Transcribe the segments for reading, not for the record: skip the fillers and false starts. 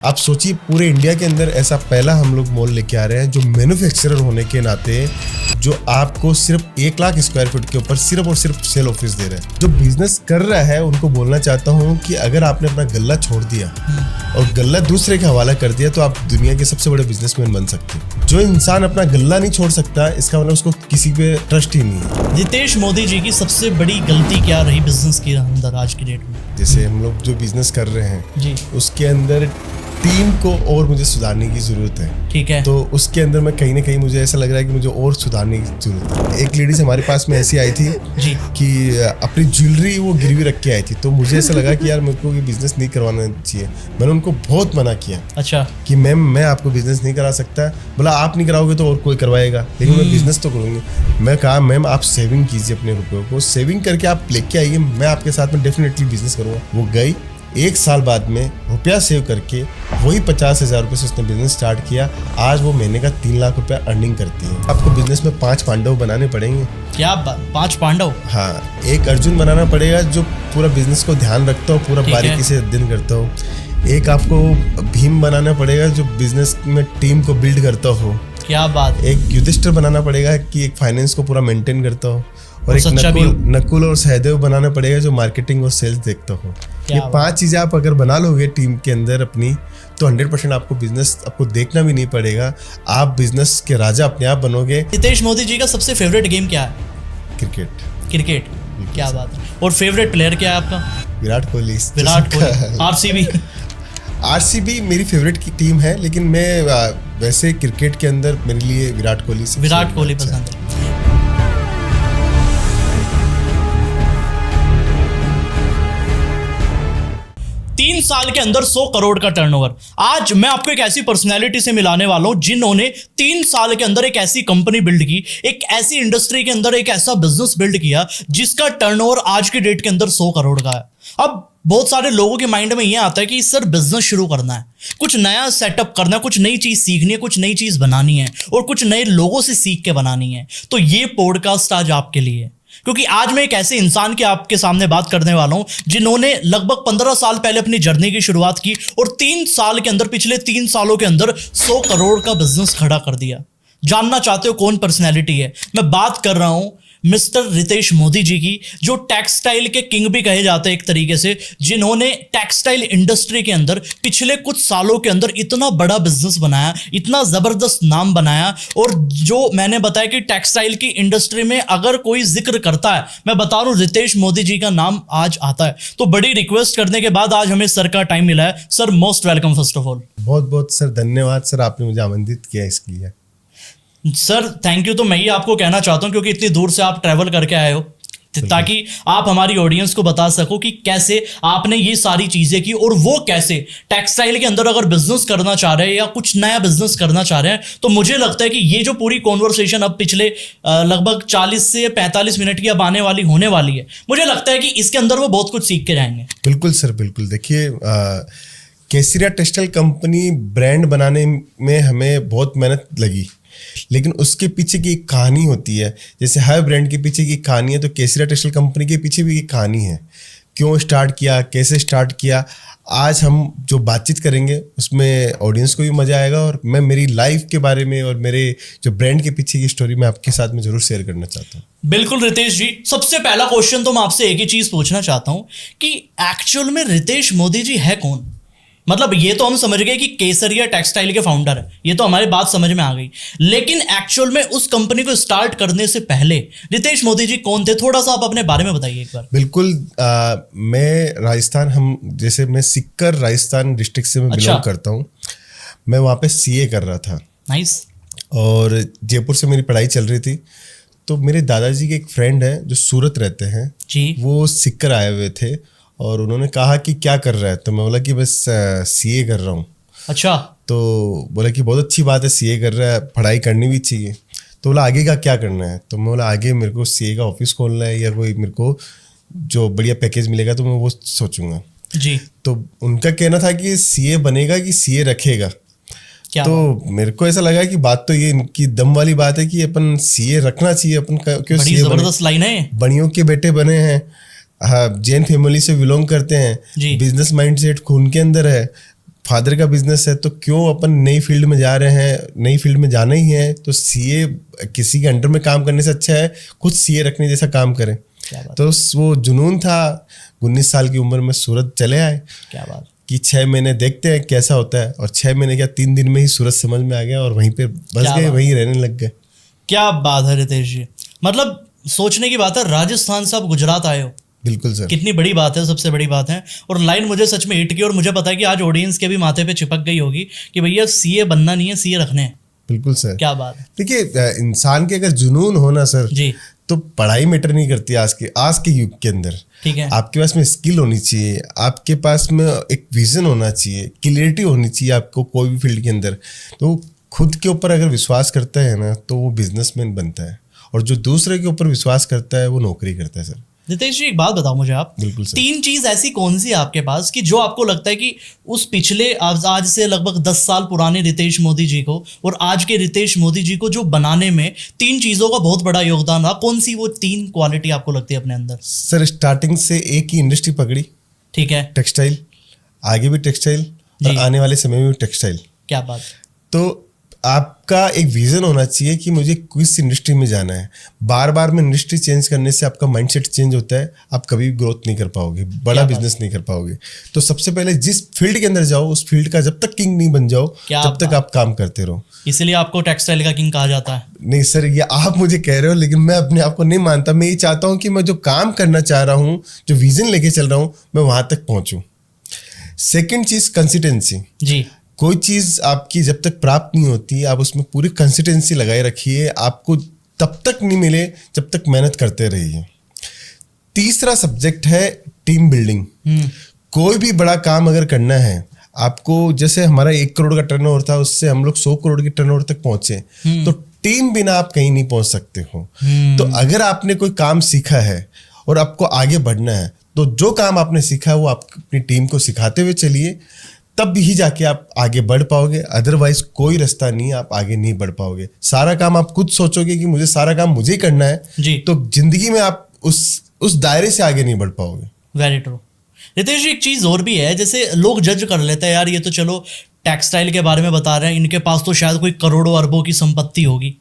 आप सोचिए पूरे इंडिया के अंदर ऐसा पहला हम लोग मॉल लेके आ रहे हैं जो मैन्युफैक्चरर होने के नाते जो आपको सिर्फ 1 लाख स्क्वायर फीट के ऊपर सिर्फ और सिर्फ सेल ऑफिस दे रहे हैं। जो बिजनेस कर रहा है उनको बोलना चाहता हूँ कि अगर आपने अपना गल्ला छोड़ दिया और गल्ला दूसरे के हवाला कर दिया तो आप दुनिया के सबसे बड़े बिजनेसमैन बन सकते हैं। जो इंसान अपना गल्ला नहीं छोड़ सकता इसका मतलब उसको किसी पे ट्रस्ट ही नहीं है। रितेश मोदी जी की सबसे बड़ी गलती क्या रही बिजनेस के अंदर आज की डेट में? जैसे हम लोग जो बिजनेस कर रहे हैं जी उसके अंदर टीम को और मुझे सुधारने की जरूरत है। ठीक है। तो उसके अंदर मैं कहीं ना कहीं मुझे ऐसा लग रहा है कि मुझे और सुधारने की जरूरत है। एक लेडीज हमारे पास में ऐसी आई थी जी कि अपनी ज्वेलरी वो गिरवी रख के आई थी, तो मुझे ऐसा लगा कि यार मेरे को ये बिजनेस नहीं करवाना चाहिए। मैंने उनको बहुत मना किया अच्छा कि मैम मैं आपको बिजनेस नहीं करा सकता। बोला आप नहीं कराओगे तो और कोई करवाएगा, लेकिन मैं बिजनेस तो करूँगी। मैं कहा मैम आप सेविंग कीजिए अपने रुपयों को, सेविंग करके आप लेके आइए, मैं आपके साथ में डेफिनेटली बिजनेस करूँगा। वो गई 1 साल बाद में रुपया सेव करके वही 50,000 रुपये से उसने बिजनेस स्टार्ट किया। आज वो महीने का 3 लाख रुपया अर्निंग करती है। आपको बिजनेस में 5 पांडव बनाने पड़ेंगे। क्या बात, 5 पांडव? हाँ, एक अर्जुन बनाना पड़ेगा जो पूरा बिजनेस को ध्यान रखता हो, पूरा बारीकी से अध्ययन करता हो। एक आपको भीम बनाना पड़ेगा जो बिजनेस में टीम को बिल्ड करता हो। क्या बात। एक युधिष्ठिर बनाना पड़ेगा कि एक फाइनेंस को पूरा मेंटेन करता हो, और एक नकुल और सहदेव बनाना पड़ेगा जो मार्केटिंग और सेल्स देखता हो। ये 5 चीजें आप अगर बना लोगे टीम के अंदर अपनी, तो 100% आपको बिजनेस आपको देखना भी नहीं पड़ेगा। आप बिजनेस के राजा अपने आप बनोगे। रितेश मोदी जी का सबसे फेवरेट गेम क्या है? क्रिकेट। क्या बात है। और फेवरेट प्लेयर क्या है आपका? विराट कोहली। आरसीबी मेरी फेवरेट की टीम है, लेकिन मैं वैसे क्रिकेट के अंदर मेरे लिए विराट कोहली पसंद है। 3 साल के अंदर 100 करोड़ का टर्नओवर। आज मैं आपको एक ऐसी पर्सनैलिटी से मिलाने वाला हूं जिन्होंने 3 साल के अंदर एक ऐसी कंपनी बिल्ड की, एक ऐसी इंडस्ट्री के अंदर एक ऐसा बिजनेस बिल्ड किया जिसका टर्नओवर आज की डेट के अंदर 100 करोड़ का है। अब बहुत सारे लोगों के माइंड में यह आता है कि सर बिजनेस शुरू करना है, कुछ नया सेटअप करना है, कुछ नई चीज सीखनी है, कुछ नई चीज बनानी है और कुछ नए लोगों से सीख के बनानी है। तो ये पॉडकास्ट आज आपके लिए है, क्योंकि आज मैं एक ऐसे इंसान के आपके सामने बात करने वाला हूं जिन्होंने लगभग 15 साल पहले अपनी जर्नी की शुरुआत की और 3 साल के अंदर, पिछले 3 सालों के अंदर 100 करोड़ का बिजनेस खड़ा कर दिया। जानना चाहते हो कौन पर्सनैलिटी है? मैं बात कर रहा हूं मिस्टर रितेश मोदी जी की, जो टेक्सटाइल के किंग भी कहे जाते हैं एक तरीके से, जिन्होंने टेक्सटाइल इंडस्ट्री के अंदर पिछले कुछ सालों के अंदर इतना बड़ा बिजनेस बनाया, इतना जबरदस्त नाम बनाया। और जो मैंने बताया कि टेक्सटाइल की इंडस्ट्री में अगर कोई जिक्र करता है, मैं बता रहा हूं रितेश मोदी जी का नाम आज आता है। तो बड़ी रिक्वेस्ट करने के बाद आज हमें सर का टाइम मिला है। Sir most welcome first of all. बहुत बहुत सर धन्यवाद सर, आपने मुझे आमंत्रित किया इसके लिए। सर थैंक यू तो मैं ही आपको कहना चाहता हूं, क्योंकि इतनी दूर से आप ट्रैवल करके आए हो, ताकि आप हमारी ऑडियंस को बता सको कि कैसे आपने ये सारी चीजें की और वो कैसे टेक्सटाइल के अंदर अगर बिजनेस करना चाह रहे हैं या कुछ नया बिजनेस करना चाह रहे हैं। तो मुझे लगता है कि ये जो पूरी कॉन्वर्सेशन अब पिछले लगभग 40 से 45 मिनट की अब आने वाली होने वाली है, मुझे लगता है कि इसके अंदर वो बहुत कुछ सीख के जाएंगे। बिल्कुल सर, बिल्कुल। देखिए केसरिया टेक्सटाइल कंपनी ब्रांड बनाने में हमें बहुत मेहनत लगी, लेकिन उसके पीछे की एक कहानी होती है। जैसे हर ब्रांड के पीछे की कहानी है, तो केसरिया टेक्सटाइल कंपनी के पीछे भी एक कहानी है। क्यों स्टार्ट किया, कैसे स्टार्ट किया, आज हम जो बातचीत करेंगे उसमें ऑडियंस को भी मजा आएगा, और मैं मेरी लाइफ के बारे में और मेरे जो ब्रांड के पीछे की स्टोरी मैं आपके साथ में जरूर शेयर करना चाहता हूँ। बिल्कुल रितेश जी, सबसे पहला क्वेश्चन तो मैं आपसे एक ही चीज पूछना चाहता हूँ कि एक्चुअल में रितेश मोदी जी है कौन? मतलब ये तो हम समझ गए कि केसरिया टेक्सटाइल के फाउंडर है, ये तो हमारी बात समझ में आ गई, लेकिन एक्चुअल में उस कंपनी को स्टार्ट करने से पहले रितेश मोदी जी कौन थे? थोड़ा सा आप अपने बारे में बताइए एक बार। बिल्कुल। मैं राजस्थान, जैसे मैं सिक्कर राजस्थान डिस्ट्रिक्ट से मैं बिलोंग करता हूँ। मैं वहाँ पे सीए कर रहा था। नाइस। और जयपुर से मेरी पढ़ाई चल रही थी, तो मेरे दादाजी के एक फ्रेंड है जो सूरत रहते हैं जी, वो सिक्कर आए हुए थे और उन्होंने कहा कि क्या कर रहा है, तो मैं बोला कि बस सीए कर रहा हूँ। अच्छा। तो बोला कि बहुत अच्छी बात है, सीए कर रहा है, पढ़ाई करनी भी चाहिए। तो बोला आगे का क्या करना है, तो मैं बोला आगे मेरे को सीए का ऑफिस खोलना है, या कोई मेरे को जो बढ़िया पैकेज मिलेगा तो मैं वो सोचूंगा जी। तो उनका कहना था कि सीए बनेगा कि सीए रखेगा। तो मेरे को ऐसा लगा कि बात तो ये इनकी दम वाली बात है कि अपन सीए रखना चाहिए। अपन क्यों सीए? जबरदस्त लाइन है। बड़ियों के बेटे बने हैं, हाँ, जैन फैमिली से बिलोंग करते हैं, बिजनेस माइंडसेट खून के अंदर है, फादर का बिजनेस है तो क्यों अपन नई फील्ड में जा रहे हैं, नई फील्ड में जाना ही है तो सीए किसी के अंडर में काम करने से अच्छा है खुद सीए रखने जैसा काम करें। क्या बात, तो वो जुनून था, 19 साल की उम्र में सूरत चले आए क्या बात, कि 6 महीने देखते हैं कैसा होता है, और 6 महीने क्या 3 दिन में ही सूरत समझ में आ गया और वहीं पे बस क्या गए, बात। वहीं रहने लग गए। क्या बात है रितेश जी, मतलब सोचने की बात है, राजस्थान से आप गुजरात आए हो, बिल्कुल सर। कितनी बड़ी बात है, सबसे बड़ी बात है। और लाइन मुझे सच में हिट की, और मुझे पता है कि आज ऑडियंस के भी माथे पे चिपक गई होगी कि भैया सीए बनना नहीं है, सीए रखने हैं। बिल्कुल सर। क्या बात है देखिए इंसान के अगर जुनून हो ना सर, जी, तो पढ़ाई मैटर नहीं करती आज के युग के अंदर। ठीक है, आपके पास में स्किल होनी चाहिए, आपके पास में एक विजन होना चाहिए, क्लियरिटी होनी चाहिए आपको कोई भी फील्ड के अंदर। तो खुद के ऊपर अगर विश्वास करता है ना तो वो बिजनेसमैन बनता है, और जो दूसरे के ऊपर विश्वास करता है वो नौकरी करता है सर। रितेश जी एक बात बताओ मुझे आप, बिल्कुल सर। 3 चीज ऐसी कौन सी है आपके पास कि जो आपको लगता है कि उस पिछले आज से लगभग 10 साल पुराने रितेश मोदी जी को और आज के रितेश मोदी जी को जो बनाने में 3 चीजों का बहुत बड़ा योगदान रहा, कौन सी वो 3 क्वालिटी आपको लगती है अपने अंदर? सर स्टार्टिंग से एक ही इंडस्ट्री पकड़ी, ठीक है, टेक्सटाइल, आगे भी टेक्सटाइल और जी। आने वाले समय में भी टेक्सटाइल। क्या बात, तो आपका एक विजन होना चाहिए कि मुझे किस इंडस्ट्री में जाना है। बार बार में इंडस्ट्री चेंज करने से आपका माइंडसेट चेंज होता है, आप कभी भी ग्रोथ नहीं कर पाओगे, बड़ा बिजनेस नहीं कर पाओगे। तो सबसे पहले जिस फील्ड के अंदर जाओ उस फील्ड का जब तक किंग नहीं बन जाओ क्या तब तक आप काम करते रहो। इसीलिए आपको टेक्सटाइल का किंग कहा जाता है। नहीं सर, ये आप मुझे कह रहे हो, लेकिन मैं अपने आप को नहीं मानता। मैं ये चाहता हूँ कि मैं जो काम करना चाह रहा हूँ, जो विजन लेके चल रहा हूँ, मैं वहां तक पहुंचूं। सेकेंड चीज कंसिस्टेंसी। जी, कोई चीज आपकी जब तक प्राप्त नहीं होती आप उसमें पूरी कंसिस्टेंसी लगाए रखिए, आपको तब तक नहीं मिले जब तक मेहनत करते रहिए। तीसरा सब्जेक्ट है टीम बिल्डिंग। कोई भी बड़ा काम अगर करना है आपको, जैसे हमारा 1 करोड़ का टर्नओवर था, उससे हम लोग 100 करोड़ के टर्नओवर तक पहुंचे, तो टीम बिना आप कहीं नहीं पहुंच सकते हो। तो अगर आपने कोई काम सीखा है और आपको आगे बढ़ना है तो जो काम आपने सीखा है वो आप अपनी टीम को सिखाते हुए चलिए, तब ही जाके आप आगे बढ़ पाओगे। अदरवाइज कोई रास्ता नहीं, आप आगे नहीं बढ़ पाओगे। सारा काम आप खुद सोचोगे कि मुझे सारा काम मुझे ही करना है जी, तो जिंदगी में आप उस दायरे से आगे नहीं बढ़ पाओगे। Very true. रितेश जी एक चीज और भी है, जैसे लोग जज कर लेते हैं यार ये तो चलो टेक्सटाइल के बारे में बता रहे हैं, इनके पास तो शायद कोई करोड़ों अरबों की संपत्ति होगी।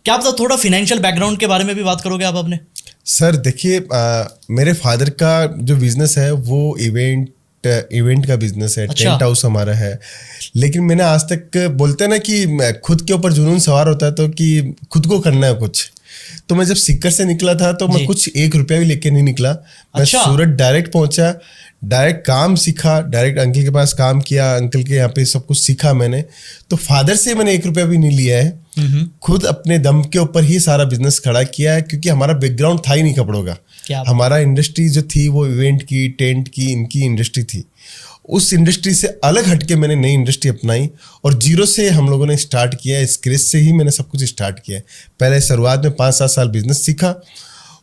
क्या आप थोड़ा फाइनेंशियल बैकग्राउंड के बारे में भी बात करोगे आप अपने? सर देखिए, मेरे फादर का जो बिजनेस है वो इवेंट का बिजनेस है। अच्छा। टेंट हाउस हमारा है। लेकिन मैंने आज तक, बोलते हैं ना कि खुद के ऊपर जुनून सवार होता है तो कि खुद को करना है कुछ। तो मैं जब सीकर से निकला था तो मैं कुछ 1 रुपया भी लेके नहीं निकला। मैं अच्छा। सूरत डायरेक्ट पहुंचा, डायरेक्ट काम सीखा, डायरेक्ट अंकल के पास काम किया, अंकल के यहाँ पे सब कुछ सीखा मैंने। तो फादर से मैंने 1 रुपया भी नहीं लिया है, खुद अपने दम के ऊपर ही सारा बिजनेस खड़ा किया है, क्योंकि हमारा बैकग्राउंड था ही नहीं कपड़ों का। हमारा इंडस्ट्री जो थी वो इवेंट की, टेंट की, इनकी इंडस्ट्री थी। उस इंडस्ट्री से अलग हटके मैंने नई इंडस्ट्री अपनाई और जीरो से हम लोगों ने स्टार्ट किया है। स्क्रैच से ही मैंने सब कुछ स्टार्ट किया है। पहले शुरुआत में 5-7 साल बिजनेस सीखा,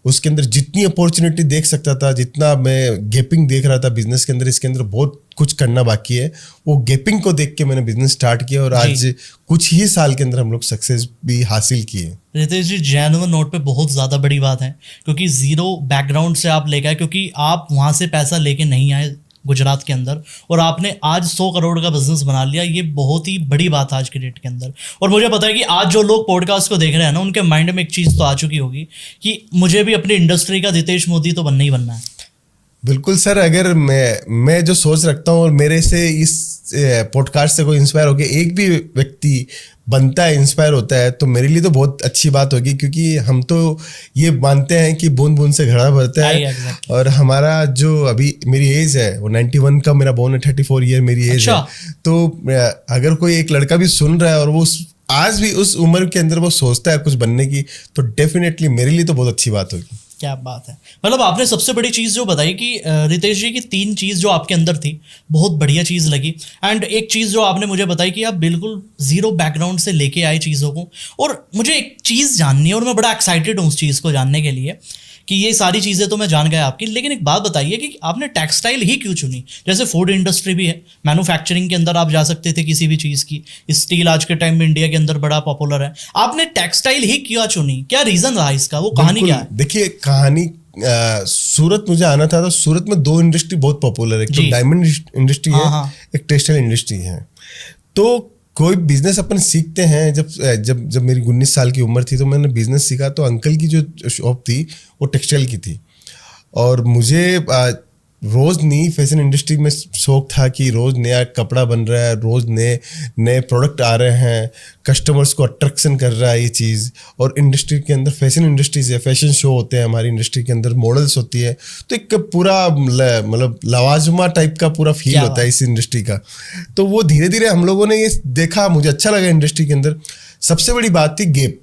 उसके अंदर जितनी अपॉर्चुनिटी देख सकता था, जितना मैं गैपिंग देख रहा था बिजनेस के अंदर, इसके अंदर बहुत कुछ करना बाकी है, वो गैपिंग को देख के मैंने बिजनेस स्टार्ट किया और आज कुछ ही साल के अंदर हम लोग सक्सेस भी हासिल किए। रितेश जी जेन्युइन नोट पे बहुत ज़्यादा बड़ी बात है, क्योंकि ज़ीरो बैकग्राउंड से आप लेके आए, क्योंकि आप वहाँ से पैसा लेके नहीं आए गुजरात के अंदर, और आपने आज 100 करोड़ का बिजनेस बना लिया। ये बहुत ही बड़ी बात है आज के डेट के अंदर। और मुझे पता है कि आज जो लोग पॉडकास्ट को देख रहे हैं ना, उनके माइंड में एक चीज़ तो आ चुकी होगी कि मुझे भी अपनी इंडस्ट्री का रितेश मोदी तो बनना ही बनना है। बिल्कुल सर, अगर मैं जो सोच रखता हूँ और मेरे से इस पॉडकास्ट से कोई इंस्पायर होकर एक भी व्यक्ति बनता है, इंस्पायर होता है, तो मेरे लिए तो बहुत अच्छी बात होगी, क्योंकि हम तो ये मानते हैं कि बूंद बूंद से घड़ा भरता है। exactly. और हमारा जो अभी मेरी एज है वो 91 का, मेरा बोर्न है 34 ईयर मेरी एज है। तो अगर कोई एक लड़का भी सुन रहा है और वो आज भी उस उम्र के अंदर वो सोचता है कुछ बनने की, तो डेफिनेटली मेरे लिए तो बहुत अच्छी बात होगी। क्या बात है। मतलब आपने सबसे बड़ी चीज़ जो बताई कि रितेश जी की 3 चीज़ जो आपके अंदर थी, बहुत बढ़िया चीज़ लगी। एंड एक चीज़ जो आपने मुझे बताई कि आप बिल्कुल ज़ीरो बैकग्राउंड से लेके आए चीज़ों को। और मुझे एक चीज़ जाननी है और मैं बड़ा एक्साइटेड हूँ उस चीज़ को जानने के लिए कि ये सारी चीज़ें तो मैं जान गया आपकी, लेकिन एक बात बताइए कि आपने टेक्सटाइल ही क्यों चुनी? जैसे फूड इंडस्ट्री भी है, मैन्युफैक्चरिंग के अंदर आप जा सकते थे किसी भी चीज़ की, स्टील आज के टाइम में इंडिया के अंदर बड़ा पॉपुलर है, आपने टेक्सटाइल ही क्यों चुनी? क्या रीज़न रहा इसका, वो कहानी क्या है? देखिए, कहानी सूरत मुझे आना था, तो सूरत में 2 इंडस्ट्री बहुत पॉपुलर है, एक तो जी। डायमंड इंडस्ट्री हाँ, है, हाँ। एक टेक्सटाइल इंडस्ट्री है। तो कोई बिजनेस अपन सीखते हैं, जब मेरी 19 साल की उम्र थी तो मैंने बिजनेस सीखा। तो अंकल की जो शॉप थी वो टेक्सटाइल की थी, और मुझे रोज नई फैशन इंडस्ट्री में शौक था कि रोज नया कपड़ा बन रहा है, रोज नए नए प्रोडक्ट आ रहे हैं, कस्टमर्स को अट्रैक्शन कर रहा है ये चीज़। और इंडस्ट्री के अंदर फैशन इंडस्ट्रीज है, फैशन शो होते हैं हमारी इंडस्ट्री के अंदर, मॉडल्स होती है, तो एक पूरा मतलब लवाजमा टाइप का पूरा फील क्या होता है इस इंडस्ट्री का। तो वो धीरे धीरे हम लोगों ने ये देखा, मुझे अच्छा लगा इंडस्ट्री के अंदर। सबसे बड़ी बात थी गैप।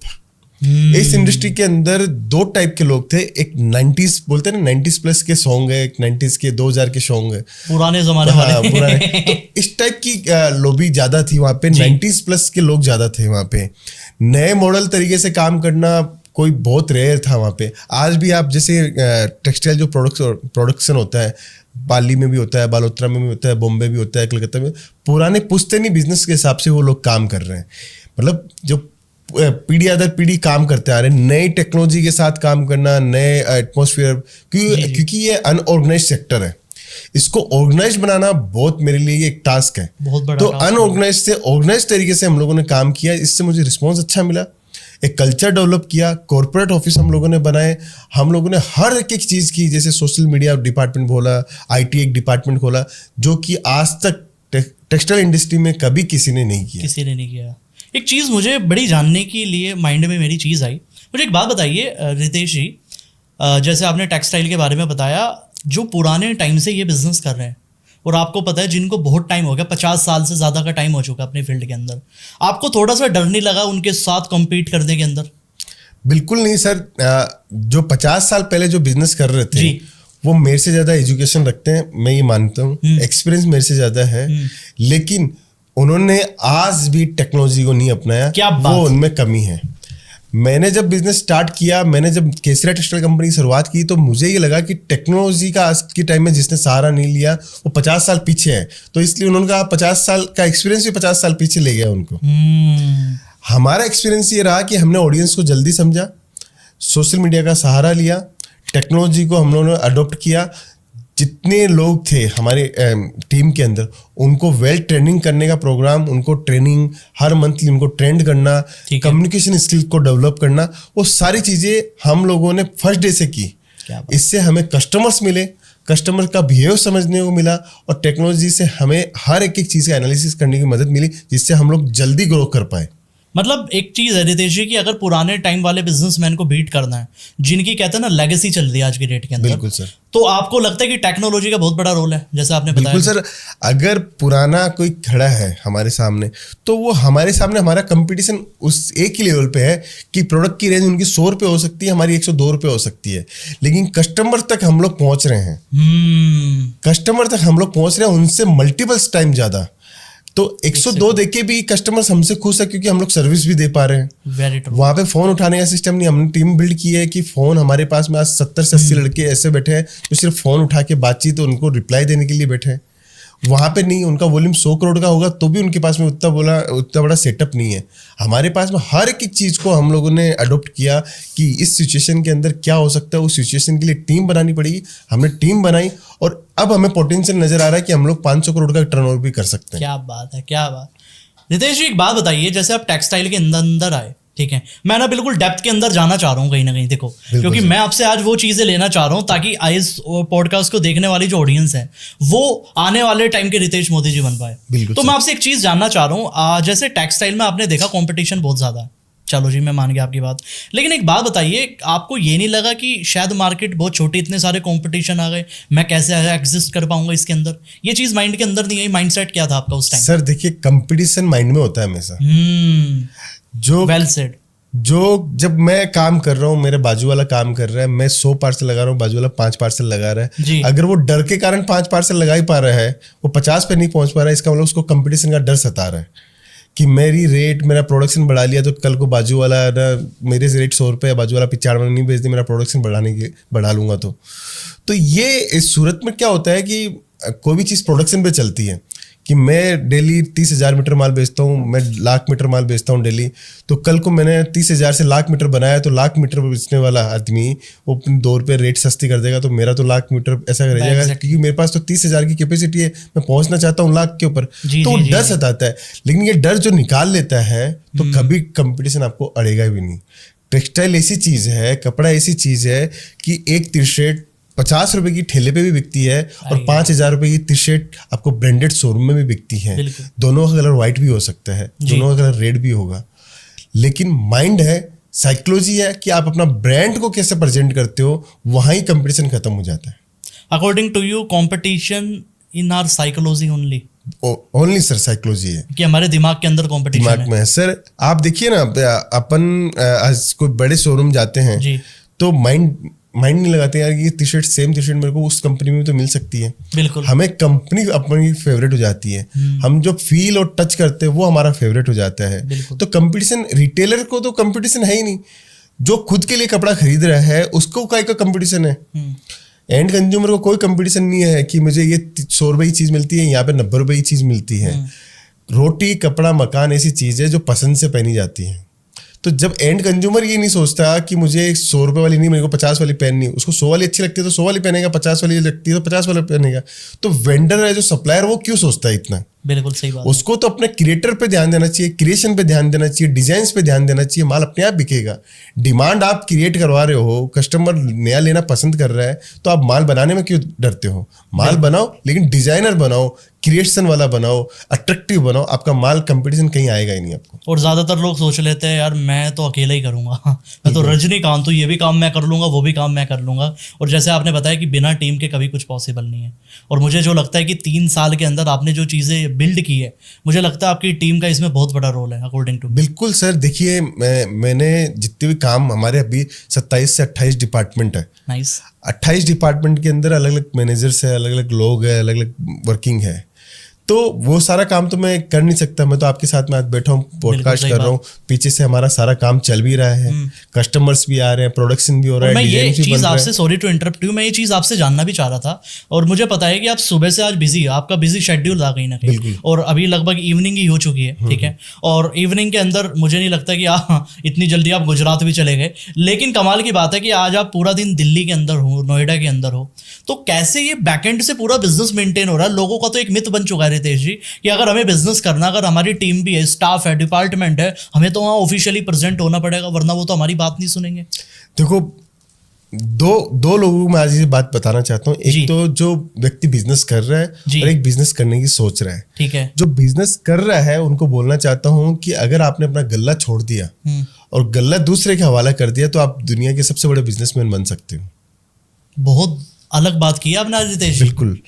इस इंडस्ट्री के अंदर 2 टाइप के लोग थे, एक 90s बोलते हैं ना, 90s प्लस के सॉन्ग है, एक 90s के 2000 के सॉन्ग है, पुराने जमाने हाँ, वाले। पुराने। तो इस टाइप की लॉबी ज्यादा थी वहां पे, 90s प्लस के लोग ज्यादा थे वहां पे। नए मॉडल तरीके से काम करना कोई बहुत रेयर था वहां पे। आज भी आप जैसे टेक्सटाइल जो प्रोडक्शन होता है, पाली में भी होता है, बालोतरा में भी होता है, बॉम्बे भी होता है, कलकत्ता में, पुराने पुश्तैनी बिजनेस के हिसाब से वो लोग काम कर रहे हैं। मतलब जो पीढ़ी दर पीढ़ी काम करते आ रहे हैं, नई टेक्नोलॉजी के साथ काम करना, नए एटमॉस्फेयर, क्योंकि ये अनऑर्गेनाइज सेक्टर है, इसको ऑर्गेनाइज बनाना बहुत मेरे लिए एक टास्क है। बहुत बड़ा तो टास्क है। अनऑर्गेनाइज से ऑर्गेनाइज तरीके से हम लोगों ने काम किया, इससे मुझे रिस्पॉन्स अच्छा मिला, एक कल्चर डेवलप किया, कॉर्पोरेट ऑफिस हम लोगों ने बनाए, हम लोगों ने हर एक चीज़ की, जैसे सोशल मीडिया डिपार्टमेंट खोला, IT एक डिपार्टमेंट खोला, जो कि आज तक टेक्सटाइल इंडस्ट्री में कभी किसी ने नहीं किया। किसी ने नहीं किया। एक चीज़ मुझे बड़ी जानने के लिए माइंड में मेरी चीज़ आई, मुझे एक बात बताइए रितेश जी, जैसे आपने टेक्सटाइल के बारे में बताया, जो पुराने टाइम से ये बिजनेस कर रहे हैं, और आपको पता है जिनको बहुत टाइम हो गया, 50 साल से ज़्यादा का टाइम हो चुका अपने फील्ड के अंदर, आपको थोड़ा सा डर नहीं लगा उनके साथ कम्पीट करने के अंदर? बिल्कुल नहीं सर। जो 50 साल पहले जो बिजनेस कर रहे थे, जी। वो मेरे से ज़्यादा एजुकेशन रखते हैं, मैं ये मानता हूँ, एक्सपीरियंस मेरे से ज़्यादा है, लेकिन उन्होंने आज भी टेक्नोलॉजी को नहीं अपनाया। क्या बात? वो उनमें कमी है। मैंने जब बिजनेस स्टार्ट किया, मैंने जब केसरिया टेक्सटाइल कंपनी की शुरुआत की, तो मुझे ये लगा कि टेक्नोलॉजी का आज के टाइम में जिसने सहारा नहीं लिया वो 50 साल पीछे है। तो इसलिए उन्होंने कहा 50 साल का एक्सपीरियंस भी 50 साल पीछे ले गया उनको। हमारा एक्सपीरियंस ये रहा कि हमने ऑडियंस को जल्दी समझा, सोशल मीडिया का सहारा लिया, टेक्नोलॉजी को हम लोगों ने अडॉप्ट किया। जितने लोग थे हमारे टीम के अंदर, उनको वेल ट्रेनिंग करने का प्रोग्राम, उनको ट्रेनिंग हर मंथली, उनको ट्रेंड करना, कम्युनिकेशन स्किल को डेवलप करना, वो सारी चीज़ें हम लोगों ने फर्स्ट डे से की। इससे हमें कस्टमर्स मिले, कस्टमर का बिहेव समझने को मिला, और टेक्नोलॉजी से हमें हर एक चीज़ का एनालिसिस करने की मदद मिली, जिससे हम लोग जल्दी ग्रो कर पाए। मतलब एक चीज़ है रितेश जी कि अगर पुराने टाइम वाले बिजनेसमैन को बीट करना है, जिनकी कहते हैं ना लेगेसी चल रही है आज की डेट के अंदर, बिल्कुल सर। तो आपको लगता है कि टेक्नोलॉजी का बहुत बड़ा रोल है, जैसे आपने बताया? बिल्कुल सर। अगर पुराना कोई खड़ा है हमारे सामने, तो वो हमारे सामने, हमारा कंपटीशन उस एक ही लेवल पे है कि प्रोडक्ट की रेंज उनकी 100 रुपये हो सकती है, हमारी 102 रुपये हो सकती है, लेकिन कस्टमर तक हम लोग पहुंच रहे हैं। कस्टमर तक हम लोग पहुंच रहे हैं उनसे मल्टीपल्स टाइम ज़्यादा। तो 102 देके भी कस्टमर्स हमसे खुश है, क्योंकि हम लोग सर्विस भी दे पा रहे हैं। Very true. वहाँ पे फोन उठाने का सिस्टम नहीं, हमने टीम बिल्ड की है कि फोन हमारे पास में आज 70 से 80 लड़के ऐसे बैठे हैं जो सिर्फ फोन उठा के बातचीत, उनको रिप्लाई देने के लिए बैठे हैं। वहाँ पे नहीं, उनका वॉल्यूम 100 करोड़ का होगा तो भी उनके पास में उतना बड़ा सेटअप नहीं है। हमारे पास में हर एक चीज़ को हम लोगों ने अडोप्ट किया कि इस सिचुएशन के अंदर क्या हो सकता है, उस सिचुएशन के लिए टीम बनानी पड़ेगी। हमने टीम बनाई, और अब हमें पोटेंशियल नजर आ रहा है कि हम लोग 500 करोड़ का टर्नओवर भी कर सकते हैं। क्या बात है, क्या बात। रितेश जी एक बात बताइए, जैसे आप टेक्सटाइल के अंदर आए, ठीक है, मैं ना बिल्कुल डेप्थ के अंदर जाना चाह रहा हूँ कहीं ना कहीं, देखो, क्योंकि मैं आपसे आज वो चीज़ें लेना चाह रहा हूँ ताकि इस पॉडकास्ट को देखने वाली जो ऑडियंस है वो आने वाले टाइम के रितेश मोदी जी बन पाए। तो मैं आपसे एक चीज़ जानना चाह रहा हूँ, जैसे टेक्सटाइल में आपने देखा कंपटीशन बहुत ज़्यादा है, चलो जी मैं मान गया आपकी बात, लेकिन एक बात बताइए, आपको ये नहीं लगा कि शायद मार्केट बहुत छोटी, इतने सारे कंपटीशन आ गए, मैं कैसे एग्जिस्ट कर पाऊंगा इसके अंदर? ये चीज़ माइंड के अंदर नहीं आई? माइंडसेट क्या था आपका उस टाइम? सर देखिए, कंपटीशन माइंड में होता है हमेशा। जो वेल सेड। जो जब मैं काम कर रहा हूँ, मेरे बाजू वाला काम कर रहा है, मैं 100 पार्सल लगा रहा हूँ, बाजू वाला 5 पार्सल लगा रहा है, अगर वो डर के कारण 5 पार्सल लगा ही पा रहा है, वो 50 पे नहीं पहुंच पा रहा है, इसका मतलब उसको कंपटीशन का डर सता रहा है कि मेरा प्रोडक्शन बढ़ा लिया तो कल को बाजू वाला ना मेरे रेट 100 रुपये, बाजू वाला 95 नहीं बेच दे, मेरा प्रोडक्शन बढ़ा लूंगा। तो ये इस सूरत में क्या होता है कि कोई भी चीज़ प्रोडक्शन पे चलती है कि मैं डेली 30,000 मीटर माल बेचता हूँ, मैं 1,00,000 मीटर माल बेचता हूँ डेली, तो कल को मैंने 30,000 से 1,00,000 मीटर बनाया तो 1,00,000 मीटर बेचने वाला आदमी वो अपने 2 रुपये रेट सस्ती कर देगा, तो मेरा तो 1,00,000 मीटर ऐसा रह जाएगा क्योंकि मेरे पास तो 30,000 की कैपेसिटी है, मैं पहुंचना चाहता हूँ 1,00,000 के ऊपर। तो डर सताता है, लेकिन ये डर जो निकाल लेता है तो कभी कंपटीशन आपको अड़ेगा भी नहीं। टेक्सटाइल ऐसी चीज है, कपड़ा ऐसी चीज है कि एक टी शर्ट 50 रुपए की ठेले पे भी बिकती है और 5,000 रुपए की टी शर्ट आपको ब्रांडेड शोरूम में भी बिकती है। दोनों का कलर व्हाइट भी हो सकता है, दोनों का कलर रेड भी होगा, लेकिन माइंड है, साइकोलॉजी है कि आप अपना ब्रांड को कैसे प्रेजेंट करते हो, वहां ही कंपटीशन खत्म हो जाता है। According to you competition in our psychology only sir, psychology है कि हमारे दिमाग के अंदर कंपटीशन दिमाग में है सर। आप देखिए ना, अपन आज कोई बड़े शोरूम जाते हैं तो माइंड नहीं लगाते यार ये T shirt, same T shirt मेरे को उस कंपनी में तो मिल सकती है। बिल्कुल, हमें कंपनी अपनी फेवरेट हो जाती है, हम जो फील और टच करते हैं वो हमारा फेवरेट हो जाता है। तो कंपटीशन, रिटेलर को तो कंपटीशन है ही नहीं, जो खुद के लिए कपड़ा खरीद रहा है उसको काय का कंपटीशन है। एंड कंज्यूमर को कोई कंपटीशन नहीं है कि मुझे ये 100 रुपए की चीज मिलती है, यहाँ पे 90 रुपए की चीज मिलती है। रोटी, कपड़ा, मकान ऐसी चीज है जो पसंद से पहनी जाती है। तो जब एंड कंज्यूमर ये नहीं सोचता कि मुझे 100 रुपए वाली नहीं, मेरे को 50 वाली पहननी, उसको 100 वाली अच्छी लगती है तो 100 वाली पहनेगा, 50 वाली लगती है तो 50 वाली पहनेगा। तो वेंडर है जो सप्लायर, वो क्यों सोचता है इतना? बिल्कुल सही बात। उसको तो अपने क्रिएटर पे ध्यान देना चाहिए, क्रिएशन पे ध्यान देना चाहिए, डिजाइन पे ध्यान देना चाहिए, माल अपने आप बिकेगा। डिमांड आप क्रिएट करवा रहे हो, कस्टमर नया लेना पसंद कर रहा है, तो आप माल बनाने में क्यों डरते हो? माल बनाओ, लेकिन डिजाइनर बनाओ, क्रिएशन वाला बनाओ, अट्रैक्टिव बनाओ, आपका माल कंपटीशन कहीं आएगा ही नहीं आपको। और ज्यादातर लोग सोच लेते हैं यार मैं तो अकेला ही करूंगा, मैं तो रजनीकांत हूँ, ये भी काम मैं कर लूंगा, वो भी काम मैं कर लूंगा। और जैसे आपने बताया कि बिना टीम के कभी कुछ पॉसिबल नहीं है। और मुझे जो लगता है कि 3 साल के अंदर आपने जो चीजें बिल्ड की है, मुझे लगता है आपकी टीम का इसमें बहुत बड़ा रोल है अकॉर्डिंग टू। बिल्कुल सर, देखिए मैंने जितने भी काम, हमारे अभी 27 से 28 डिपार्टमेंट है। नाइस। 28 डिपार्टमेंट के अंदर अलग अलग मैनेजर्स है, अलग अलग लोग है, अलग अलग वर्किंग है, तो वो सारा काम तो मैं कर नहीं सकता। मैं तो आपके साथ में आज बैठा हूँ, पॉडकास्ट कर रहा हूँ, पीछे से हमारा सारा काम चल भी रहा है, कस्टमर्स भी आ रहे हैं, प्रोडक्शन भी हो रहा है। मैं ये चीज आपसे, सॉरी टू इंटरप्ट यू, मैं ये चीज आपसे जानना भी चाह रहा था। और मुझे पता है कि आप सुबह से आज बिजी है, आपका बिजी शेड्यूल था कहीं ना कहीं, और अभी लगभग इवनिंग ही हो चुकी है, ठीक है। और इवनिंग के अंदर मुझे नहीं लगता कि इतनी जल्दी आप गुजरात भी चले गए। लेकिन कमाल की बात है कि आज आप पूरा दिन दिल्ली के अंदर हो, नोएडा के अंदर हो, तो कैसे ये बैकएंड से पूरा बिजनेस मेंटेन हो रहा है? लोगों का तो एक मिथ बन चुका है रितेश जी कि अगर हमें बिजनेस करना, अगर हमारी टीम भी है, स्टाफ है, डिपार्टमेंट है, हमें तो वहाँ ऑफिशियली प्रेजेंट होना पड़ेगा, वरना वो तो हमारी बात नहीं सुनेंगे। देखो, दो लोगों को मैं आज ये बात बताना चाहता हूँ। एक तो जो व्यक्ति बिजनेस कर रहा है और एक बिजनेस करने की सोच रहा है, ठीक है। जो बिजनेस कर रहा है उनको बोलना चाहता हूँ कि अगर आपने अपना गल्ला छोड़ दिया और गल्ला दूसरे के हवाला कर दिया तो आप दुनिया के सबसे बड़े बिजनेसमैन बन सकते हो। बहुत अलग बात की आपने आज रितेश। बिल्कुल,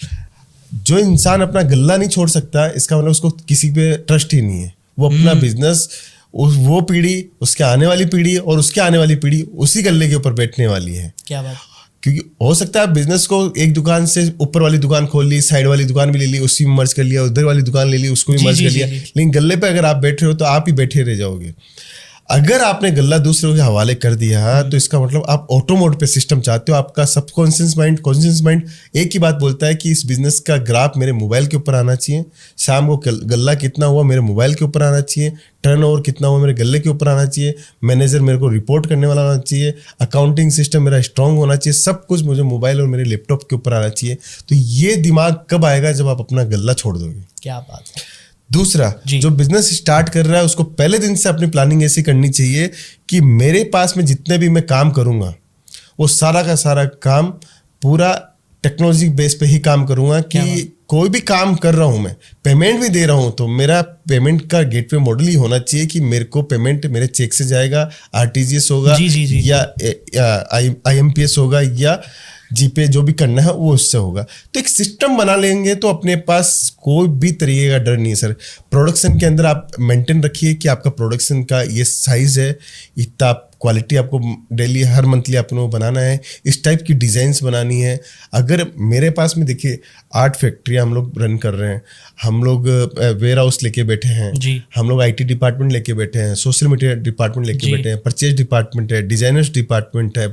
जो इंसान अपना गल्ला नहीं छोड़ सकता, इसका मतलब उसको किसी पे ट्रस्ट ही नहीं है। वो अपना बिजनेस, वो पीढ़ी, उसके आने वाली पीढ़ी और उसके आने वाली पीढ़ी उसी गल्ले के ऊपर बैठने वाली है। क्या बात? क्योंकि हो सकता है बिजनेस को एक दुकान से ऊपर वाली दुकान खोल ली, साइड वाली दुकान भी ले ली, उसी में मर्ज कर लिया, उधर वाली दुकान ले ली, उसको भी मर्ज कर लिया, लेकिन गल्ले पे अगर आप बैठे हो तो आप ही बैठे रह जाओगे। अगर आपने गल्ला दूसरों के हवाले कर दिया तो इसका मतलब आप ऑटो मोड पे सिस्टम चाहते हो। आपका सबकॉन्शियस माइंड, कॉन्शियस माइंड एक ही बात बोलता है कि इस बिजनेस का ग्राफ मेरे मोबाइल के ऊपर आना चाहिए, शाम को गल्ला कितना हुआ मेरे मोबाइल के ऊपर आना चाहिए, टर्नओवर कितना हुआ मेरे गल्ले के ऊपर आना चाहिए, मैनेजर मेरे को रिपोर्ट करने वाला होना चाहिए, अकाउंटिंग सिस्टम मेरा स्ट्रांग होना चाहिए, सब कुछ मुझे मोबाइल और मेरे लैपटॉप के ऊपर आना चाहिए। तो ये दिमाग कब आएगा? जब आप अपना गल्ला छोड़ दोगे। क्या बात है। दूसरा, जो बिजनेस स्टार्ट कर रहा है उसको पहले दिन से अपनी प्लानिंग ऐसी करनी चाहिए कि मेरे पास में जितने भी मैं काम करूंगा वो सारा का सारा काम पूरा टेक्नोलॉजी बेस पे ही काम करूंगा। कि कोई भी काम कर रहा हूं, मैं पेमेंट भी दे रहा हूं, तो मेरा पेमेंट का गेटवे मॉडल ही होना चाहिए कि मेरे को पेमेंट मेरे चेक से जाएगा, आरटीजीएस होगा या IMPS होगा या जीपे, जो भी करना है वो उससे होगा। तो एक सिस्टम बना लेंगे तो अपने पास कोई भी तरीके का डर नहीं है सर। प्रोडक्शन के अंदर आप मेंटेन रखिए कि आपका प्रोडक्शन का ये साइज है, इतना आप क्वालिटी आपको डेली हर मंथली आपको बनाना है, इस टाइप की डिज़ाइंस बनानी है। अगर मेरे पास में देखिए 8 फैक्ट्रियाँ हम लोग रन कर रहे हैं, हम लोग वेयर हाउस लेके बैठे हैं जी। हम लोग IT डिपार्टमेंट लेके बैठे हैं, सोशल मीडिया डिपार्टमेंट लेके बैठे हैं, परचेज डिपार्टमेंट है, डिजाइनर्स डिपार्टमेंट है,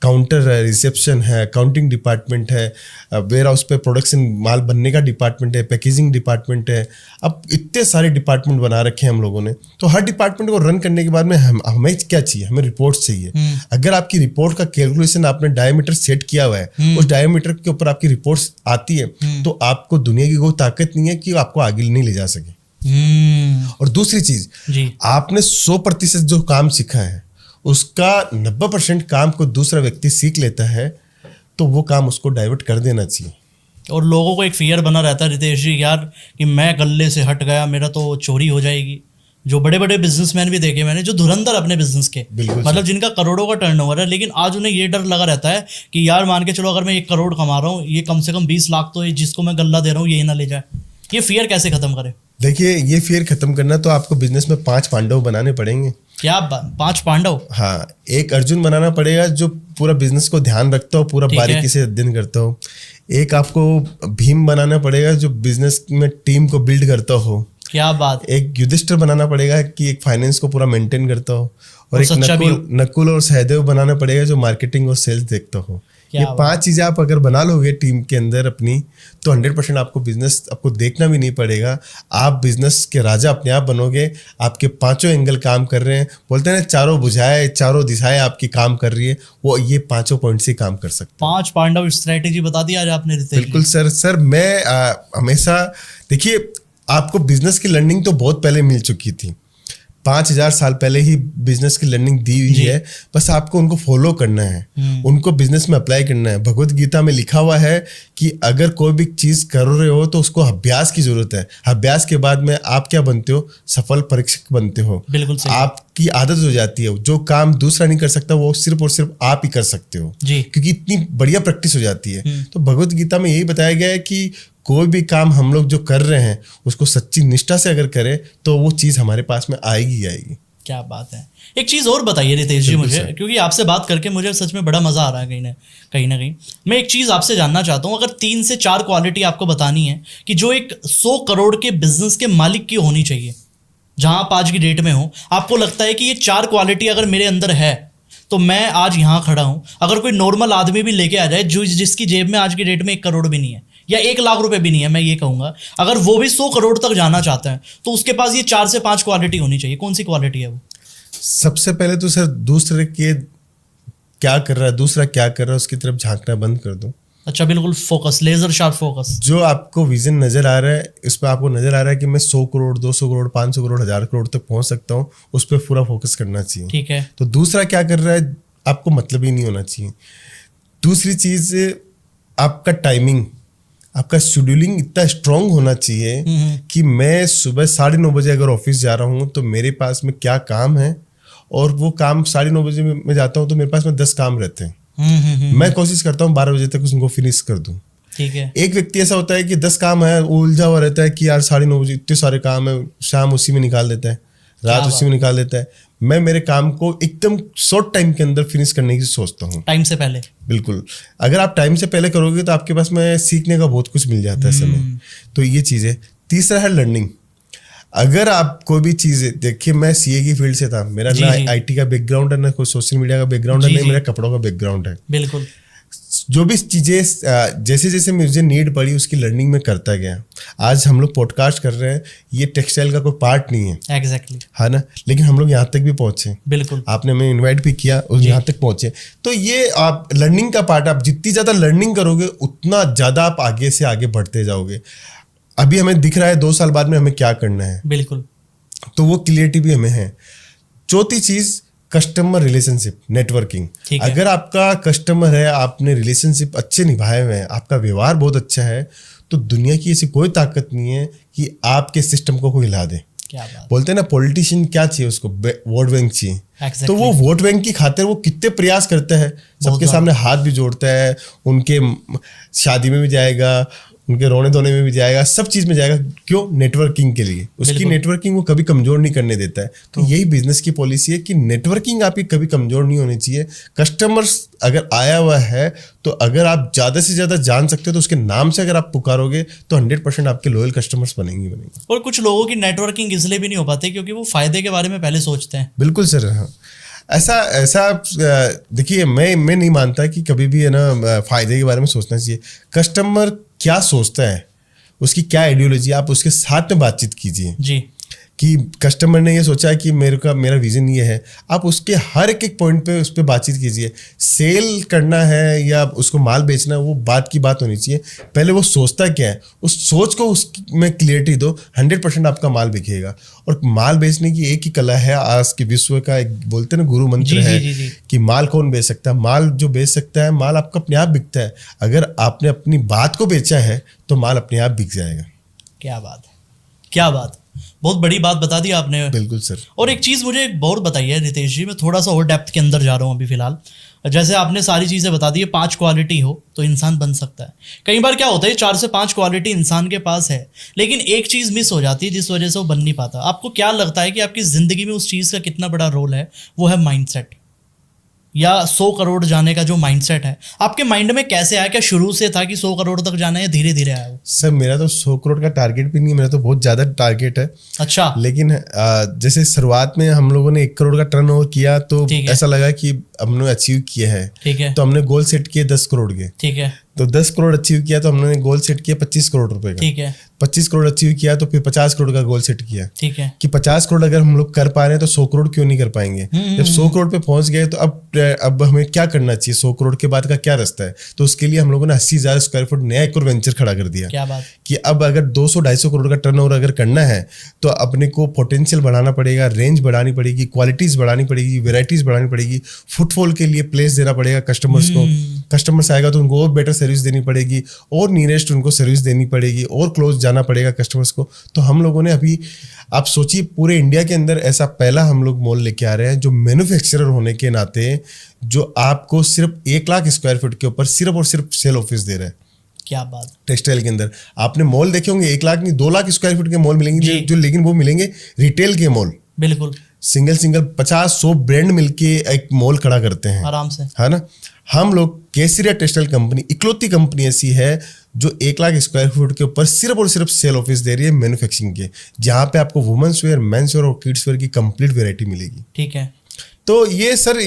काउंटर है, रिसेप्शन है, अकाउंटिंग डिपार्टमेंट है, वेयर हाउस पे प्रोडक्शन माल बनने का डिपार्टमेंट है, पैकेजिंग डिपार्टमेंट है। अब इतने सारे डिपार्टमेंट बना रखे हैं हम लोगों ने, तो हर डिपार्टमेंट को रन करने के बाद में हमें क्या चाहिए, हमें रिपोर्ट चाहिए। अगर आपकी रिपोर्ट का कैलकुलेशन आपने डायमीटर सेट किया हुआ है, उस डायमीटर के ऊपर आपकी रिपोर्ट्स आती है, तो आपको दुनिया की कोई ताकत नहीं है कि आपको आगे नहीं ले जा सके। और दूसरी चीज, आपने 100% जो काम सीखा है उसका 90% काम को दूसरा व्यक्ति सीख लेता है, तो वो काम उसको डाइवर्ट कर देना चाहिए। और लोगों को एक फियर बना रहता है रितेश जी यार कि मैं गले से हट गया, मेरा तो चोरी हो जाएगी। जो बड़े बड़े बिजनेसमैन भी देखे मैंने, जो धुरंधर अपने बिजनेस के, मतलब जिनका करोड़ों का टर्नओवर है, लेकिन आज उन्हें ये डर लगा रहता है कि यार मान के चलो अगर मैं 1 करोड़ कमा रहा हूँ, ये कम से कम 20 लाख तो ये जिसको मैं गल्ला दे रहा हूँ यही ना ले जाए। ये फियर कैसे खत्म करे? देखिए, ये फियर खत्म करना तो आपको बिजनेस में 5 पांडव बनाने पड़ेंगे। क्या 5 पांडव? हाँ, एक अर्जुन बनाना पड़ेगा जो पूरा बिजनेस को ध्यान रखता हो, पूरा बारीकी से अध्ययन करता हो। एक आपको भीम बनाना पड़ेगा जो बिजनेस में टीम को बिल्ड करता हो। क्या बात। एक युधिष्ठिर बनाना पड़ेगा कि एक फाइनेंस को पूरा मेंटेन करता हो। और एक नकुल और सहदेव बनाना पड़ेगा जो मार्केटिंग और सेल्स देखता हो। ये 5 चीजें आप अगर बना लोगे टीम के अंदर अपनी, तो 100% आपको बिजनेस आपको देखना भी नहीं पड़ेगा। आप बिजनेस के राजा अपने आप बनोगे। आपके 5 एंगल काम कर रहे हैं, बोलते हैं ना चारों भुजाएं चारों दिशाएं आपकी काम कर रही है, वो ये 5 पॉइंट से काम कर सकते हैं। 5 पांडव स्ट्रेटेजी बता दी आज आपने रितेश। बिल्कुल सर मैं हमेशा देखिए, आपको बिजनेस की लर्निंग तो बहुत पहले मिल चुकी थी, 5000 साल पहले ही बिजनेस की लर्निंग दी हुई है। बस आपको उनको फॉलो करना है, उनको बिजनेस में अप्लाई करना है। भगवत गीता में लिखा हुआ है कि अगर कोई भी चीज कर रहे हो तो उसको अभ्यास की जरूरत है। अभ्यास के बाद में आप क्या बनते हो? सफल परीक्षक बनते हो। बिल्कुल सही। आपकी आदत हो जाती है, जो काम दूसरा नहीं कर सकता वो सिर्फ और सिर्फ आप ही कर सकते हो जी। क्योंकि इतनी बढ़िया प्रैक्टिस हो जाती है। तो भगवत गीता में यही बताया गया है कि कोई भी काम हम लोग जो कर रहे हैं उसको सच्ची निष्ठा से अगर करें तो वो चीज़ हमारे पास में आएगी ही आएगी। क्या बात है। एक चीज़ और बताइए रितेश जी मुझे, क्योंकि आपसे बात करके मुझे सच में बड़ा मज़ा आ रहा है कहीं ना कहीं। मैं एक चीज़ आपसे जानना चाहता हूँ, अगर 3 से 4 क्वालिटी आपको बतानी है कि जो एक 100 करोड़ के बिजनेस के मालिक की होनी चाहिए, जहाँ आप आज की डेट में हो, आपको लगता है कि ये 4 क्वालिटी अगर मेरे अंदर है तो मैं आज यहाँ खड़ा हूँ। अगर कोई नॉर्मल आदमी भी लेके आ जाए जिसकी जेब में आज की डेट में 1 करोड़ भी नहीं है या 1 लाख रुपए भी नहीं है, मैं ये कहूँगा, अगर वो भी 100 करोड़ तक जाना चाहता है तो उसके पास ये 4 से 5 क्वालिटी होनी चाहिए। कौन सी क्वालिटी है वो? सबसे पहले तो सर दूसरे के क्या कर रहा है, दूसरा क्या कर रहा है उसकी तरफ झांकना बंद कर दो। अच्छा, बिल्कुल फोकस, लेजर शार्प फोकस। जो आपको विजन नजर आ रहा है, इस पर आपको नजर आ रहा है कि मैं 100 करोड़ 200 करोड़ 500 करोड़ 1000 करोड़ तक पहुंच सकता हूँ, उस पर पूरा फोकस करना चाहिए। ठीक है। तो दूसरा क्या कर रहा है आपको मतलब ही नहीं होना चाहिए। दूसरी चीज, आपका टाइमिंग, आपका शेड्यूलिंग इतना स्ट्रांग होना चाहिए कि मैं सुबह 9:30 बजे अगर ऑफिस जा रहा हूँ तो मेरे पास में क्या काम है, और वो काम 9:30 बजे में जाता हूँ तो मेरे पास में 10 काम रहते हैं। मैं कोशिश करता हूँ 12 बजे तक उनको फिनिश कर दूँ। ठीक है। एक व्यक्ति ऐसा होता है कि 10 काम है, वो उलझा हुआ रहता है कि यार 9:30 बजे इतने सारे काम है, शाम उसी में निकाल देता है, रात उसी में निकाल देता है। मैं मेरे काम को एकदम शॉर्ट टाइम के अंदर फिनिश करने की सोचता हूँ, टाइम से पहले। बिल्कुल, अगर आप टाइम से पहले करोगे तो आपके पास में सीखने का बहुत कुछ मिल जाता है समय। तो ये चीज़ है। तीसरा है लर्निंग। अगर आप कोई भी चीज़, देखिए मैं सीए की फील्ड से था, मेरा ना आईटी का बैकग्राउंड है, ना कोई सोशल मीडिया का बैकग्राउंड है, नहीं मेरा कपड़ों का बैकग्राउंड है। बिल्कुल। जो भी चीज़ें जैसे जैसे मुझे नीड पड़ी उसकी लर्निंग में करता गया। आज हम लोग पॉडकास्ट कर रहे हैं, ये टेक्सटाइल का कोई पार्ट नहीं है। एग्जैक्टली। है ना, लेकिन हम लोग यहाँ तक भी पहुँचे। बिल्कुल। आपने हमें इनवाइट भी किया और यहाँ तक पहुँचे। तो ये आप लर्निंग का पार्ट, आप जितनी ज़्यादा लर्निंग करोगे उतना ज़्यादा आप आगे से आगे बढ़ते जाओगे। अभी हमें दिख रहा है 2 साल बाद में हमें क्या करना है। बिल्कुल। तो वो क्लियरिटी भी हमें है। चौथी चीज़, कस्टमर रिलेशनशिप, नेटवर्किंग। अगर आपका कस्टमर है, आपने रिलेशनशिप अच्छे निभाए हुए हैं, आपका व्यवहार बहुत अच्छा है, तो दुनिया की ऐसी कोई ताकत नहीं है कि आपके सिस्टम को कोई हिला दे। क्या बात। बोलते हैं ना, पॉलिटिशियन क्या चाहिए उसको? वोट बैंक चाहिए। तो वो वोट बैंक की खातिर वो कितने प्रयास करता है, सबके सामने हाथ भी जोड़ता है, उनके शादी में भी जाएगा, उनके रोने धोने में भी जाएगा, सब चीज में जाएगा। क्यों? नेटवर्किंग के लिए। उसकी नेटवर्किंग वो कभी कमजोर नहीं करने देता है। तो यही बिजनेस की पॉलिसी है कि नेटवर्किंग आपकी कभी कमजोर नहीं होनी चाहिए। कस्टमर्स अगर आया हुआ है तो अगर आप ज्यादा से ज्यादा जान सकते हो तो उसके नाम से अगर आप पुकारोगे तो 100% आपके लॉयल कस्टमर्स बनेंगे। और कुछ लोगों की नेटवर्किंग इसलिए भी नहीं हो पाती क्योंकि वो फायदे के बारे में पहले सोचते हैं। बिल्कुल सर, हाँ। ऐसा देखिए, मैं नहीं मानता कि कभी भी है ना फायदे के बारे में सोचना चाहिए। कस्टमर क्या सोचता है, उसकी क्या आइडियोलॉजी, आप उसके साथ में बातचीत कीजिए जी। कि कस्टमर ने ये सोचा है कि मेरा विजन ये है, आप उसके हर एक पॉइंट पे उस पर बातचीत कीजिए। सेल करना है या उसको माल बेचना है, वो बात की बात होनी चाहिए। पहले वो सोचता क्या है, उस सोच को उसमें क्लियरिटी दो, 100% आपका माल बिकेगा। और माल बेचने की एक ही कला है, आज के विश्व का एक बोलते हैं ना गुरु मंत्र है कि माल कौन बेच सकता है। माल जो बेच सकता है, माल आपका अपने आप बिकता है। अगर आपने अपनी बात को बेचा है तो माल अपने आप बिक जाएगा। क्या बात है, क्या बात, बहुत बड़ी बात बता दी आपने। बिल्कुल सर। और एक चीज़ मुझे एक और बताइए रितेश जी, मैं थोड़ा सा और डेप्थ के अंदर जा रहा हूँ अभी फिलहाल। जैसे आपने सारी चीज़ें बता दी है, 5 क्वालिटी हो तो इंसान बन सकता है। कई बार क्या होता है 4 से 5 क्वालिटी इंसान के पास है, लेकिन एक चीज़ मिस हो जाती है जिस वजह से वो बन नहीं पाता। आपको क्या लगता है कि आपकी ज़िंदगी में उस चीज़ का कितना बड़ा रोल है? वो है माइंडसेट, या 100 करोड़ जाने का जो माइंडसेट है आपके माइंड में कैसे आया? क्या शुरू से था कि 100 करोड़ तक जाना है, धीरे धीरे आया वो? सर मेरा तो 100 करोड़ का टारगेट भी नहीं है, मेरा तो बहुत ज़्यादा टारगेट है। अच्छा। लेकिन जैसे शुरुआत में हम लोगों ने 1 करोड़ का टर्नओवर किया तो ऐसा लगा कि हमने अचीव किया है। ठीक है। तो हमने गोल सेट किए 10 करोड़ के। ठीक है। तो 10 करोड़ अचीव किया तो हमने गोल सेट किया 25 करोड़ रुपए का। ठीक है। 25 करोड़ अचीव किया तो फिर 50 करोड़ का गोल सेट किया। ठीक है। कि 50 करोड़ अगर हम लोग कर पा रहे हैं तो 100 करोड़ क्यों नहीं कर पाएंगे? जब 100 करोड़ पे पहुंच गए तो अब हमें क्या करना चाहिए? 100 करोड़ के बाद का क्या रास्ता है? तो उसके लिए हम लोगों ने 80,000 स्क्वायर फुट नया एक और वेंचर खड़ा कर दिया। क्या बात। कि अब अगर 200-250 करोड़ का टर्नओवर अगर करना है तो अपने को पोटेंशियल बढ़ाना पड़ेगा, रेंज बढ़ानी पड़ेगी, क्वालिटीज बढ़ानी पड़ेगी, वेराइटीज बढ़ानी पड़ेगी, फुटफॉल के लिए प्लेस देना पड़ेगा कस्टमर्स को। कस्टमर्स आएगा तो उनको और बेटर सर्विस देनी पड़ेगी, और नियरेस्ट उनको सर्विस देनी पड़ेगी, और क्लोज जाना पड़ेगा कस्टमर्स को। तो हम लोगों ने अभी, आप सोचिए, पूरे इंडिया के अंदर ऐसा पहला हम लोग मॉल लेके आ रहे हैं जो मैन्युफैक्चरर होने के नाते जो आपको सिर्फ 1 लाख स्क्वायर फीट के ऊपर सिर्फ और सिर्फ सेल ऑफिस दे रहा है। क्या बात। टेक्सटाइल के अंदर आपने मॉल देखे होंगे 1 लाख नहीं 2 लाख स्क्वायर फीट के मॉल मिलेंगे जो लेकिन वो मिलेंगे रिटेल के मॉल। बिल्कुल। सिंगल 50-100 ब्रांड मिलके एक मॉल खड़ा करते हैं आराम से, है ना। हम लोग केसरिया टेक्सटाइल कंपनी इकलौती कंपनी ऐसी है जो 1 लाख स्क्वायर फीट के ऊपर सिर्फ और सिर्फ सेल ऑफिस दे रही है मैन्युफैक्चरिंग के, जहां पे आपको वुमेन्स वेयर, मेंस वेयर और किड्स वेयर की कंप्लीट वैरायटी मिलेगी। ठीक है। तो ये सर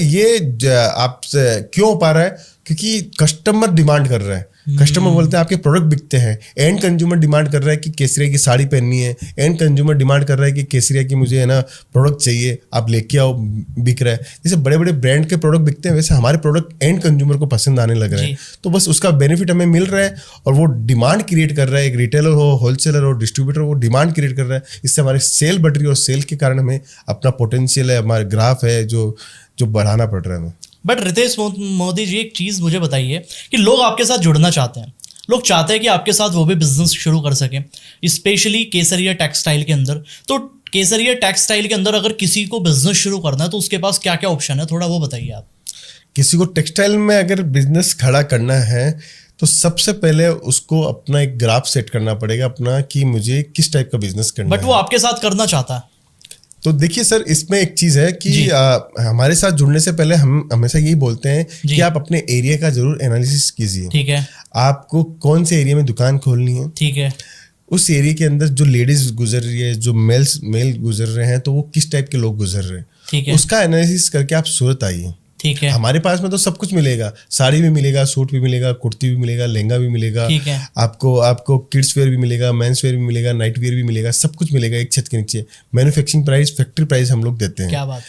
आप क्यों हो पा रहा है? क्योंकि कस्टमर डिमांड कर रहा है। कस्टमर बोलते हैं आपके प्रोडक्ट बिकते हैं। एंड कंज्यूमर डिमांड कर रहा है कि केसरिया की साड़ी पहननी है। एंड कंज्यूमर डिमांड कर रहा है कि केसरिया की मुझे है ना प्रोडक्ट चाहिए, आप लेके आओ, बिक रहा है। जैसे बड़े बड़े ब्रांड के प्रोडक्ट बिकते हैं वैसे हमारे प्रोडक्ट एंड कंज्यूमर को पसंद आने लग रहे हैं। तो बस उसका बेनिफिट हमें मिल रहा है और वो डिमांड क्रिएट कर रहा है। एक रिटेलर हो, होलसेलर हो, डिस्ट्रीब्यूटर, वो डिमांड क्रिएट कर रहा है। इससे हमारे सेल बढ़ रही है और सेल के कारण हमें अपना पोटेंशियल है, हमारा ग्राफ है जो बढ़ाना पड़ रहा है हमें। बट रितेश मोदी जी, एक चीज़ मुझे बताइए कि लोग आपके साथ जुड़ना चाहते हैं, लोग चाहते हैं कि आपके साथ वो भी बिजनेस शुरू कर सकें, स्पेशली केसरिया टेक्सटाइल के अंदर। तो केसरिया टेक्सटाइल के अंदर अगर किसी को बिजनेस शुरू करना है तो उसके पास क्या क्या ऑप्शन है, थोड़ा वो बताइए आप। किसी को टेक्सटाइल में अगर बिजनेस खड़ा करना है तो सबसे पहले उसको अपना एक ग्राफ सेट करना पड़ेगा अपना, कि मुझे किस टाइप का बिजनेस करना है। बट वो आपके साथ करना चाहता है। तो देखिए सर, इसमें एक चीज है कि हमारे साथ जुड़ने से पहले हम हमेशा यही बोलते हैं कि आप अपने एरिया का जरूर एनालिसिस कीजिए। ठीक है। आपको कौन से एरिया में दुकान खोलनी है, ठीक है, उस एरिया के अंदर जो लेडीज गुजर रही है, जो मेल गुजर रहे हैं, तो वो किस टाइप के लोग गुजर रहे हैं, ठीक है, उसका एनालिसिस करके आप सूरत आइए। ठीक है। हमारे पास में तो सब कुछ मिलेगा, साड़ी भी मिलेगा, सूट भी मिलेगा, कुर्ती भी मिलेगा, लहंगा भी मिलेगा, ठीक है, आपको किड्स वेयर भी मिलेगा, मेंस वेयर भी मिलेगा, नाइट वेयर भी मिलेगा, सब कुछ मिलेगा एक छत के नीचे। मैन्युफैक्चरिंग प्राइस, फैक्ट्री प्राइस हम लोग देते हैं। क्या बात।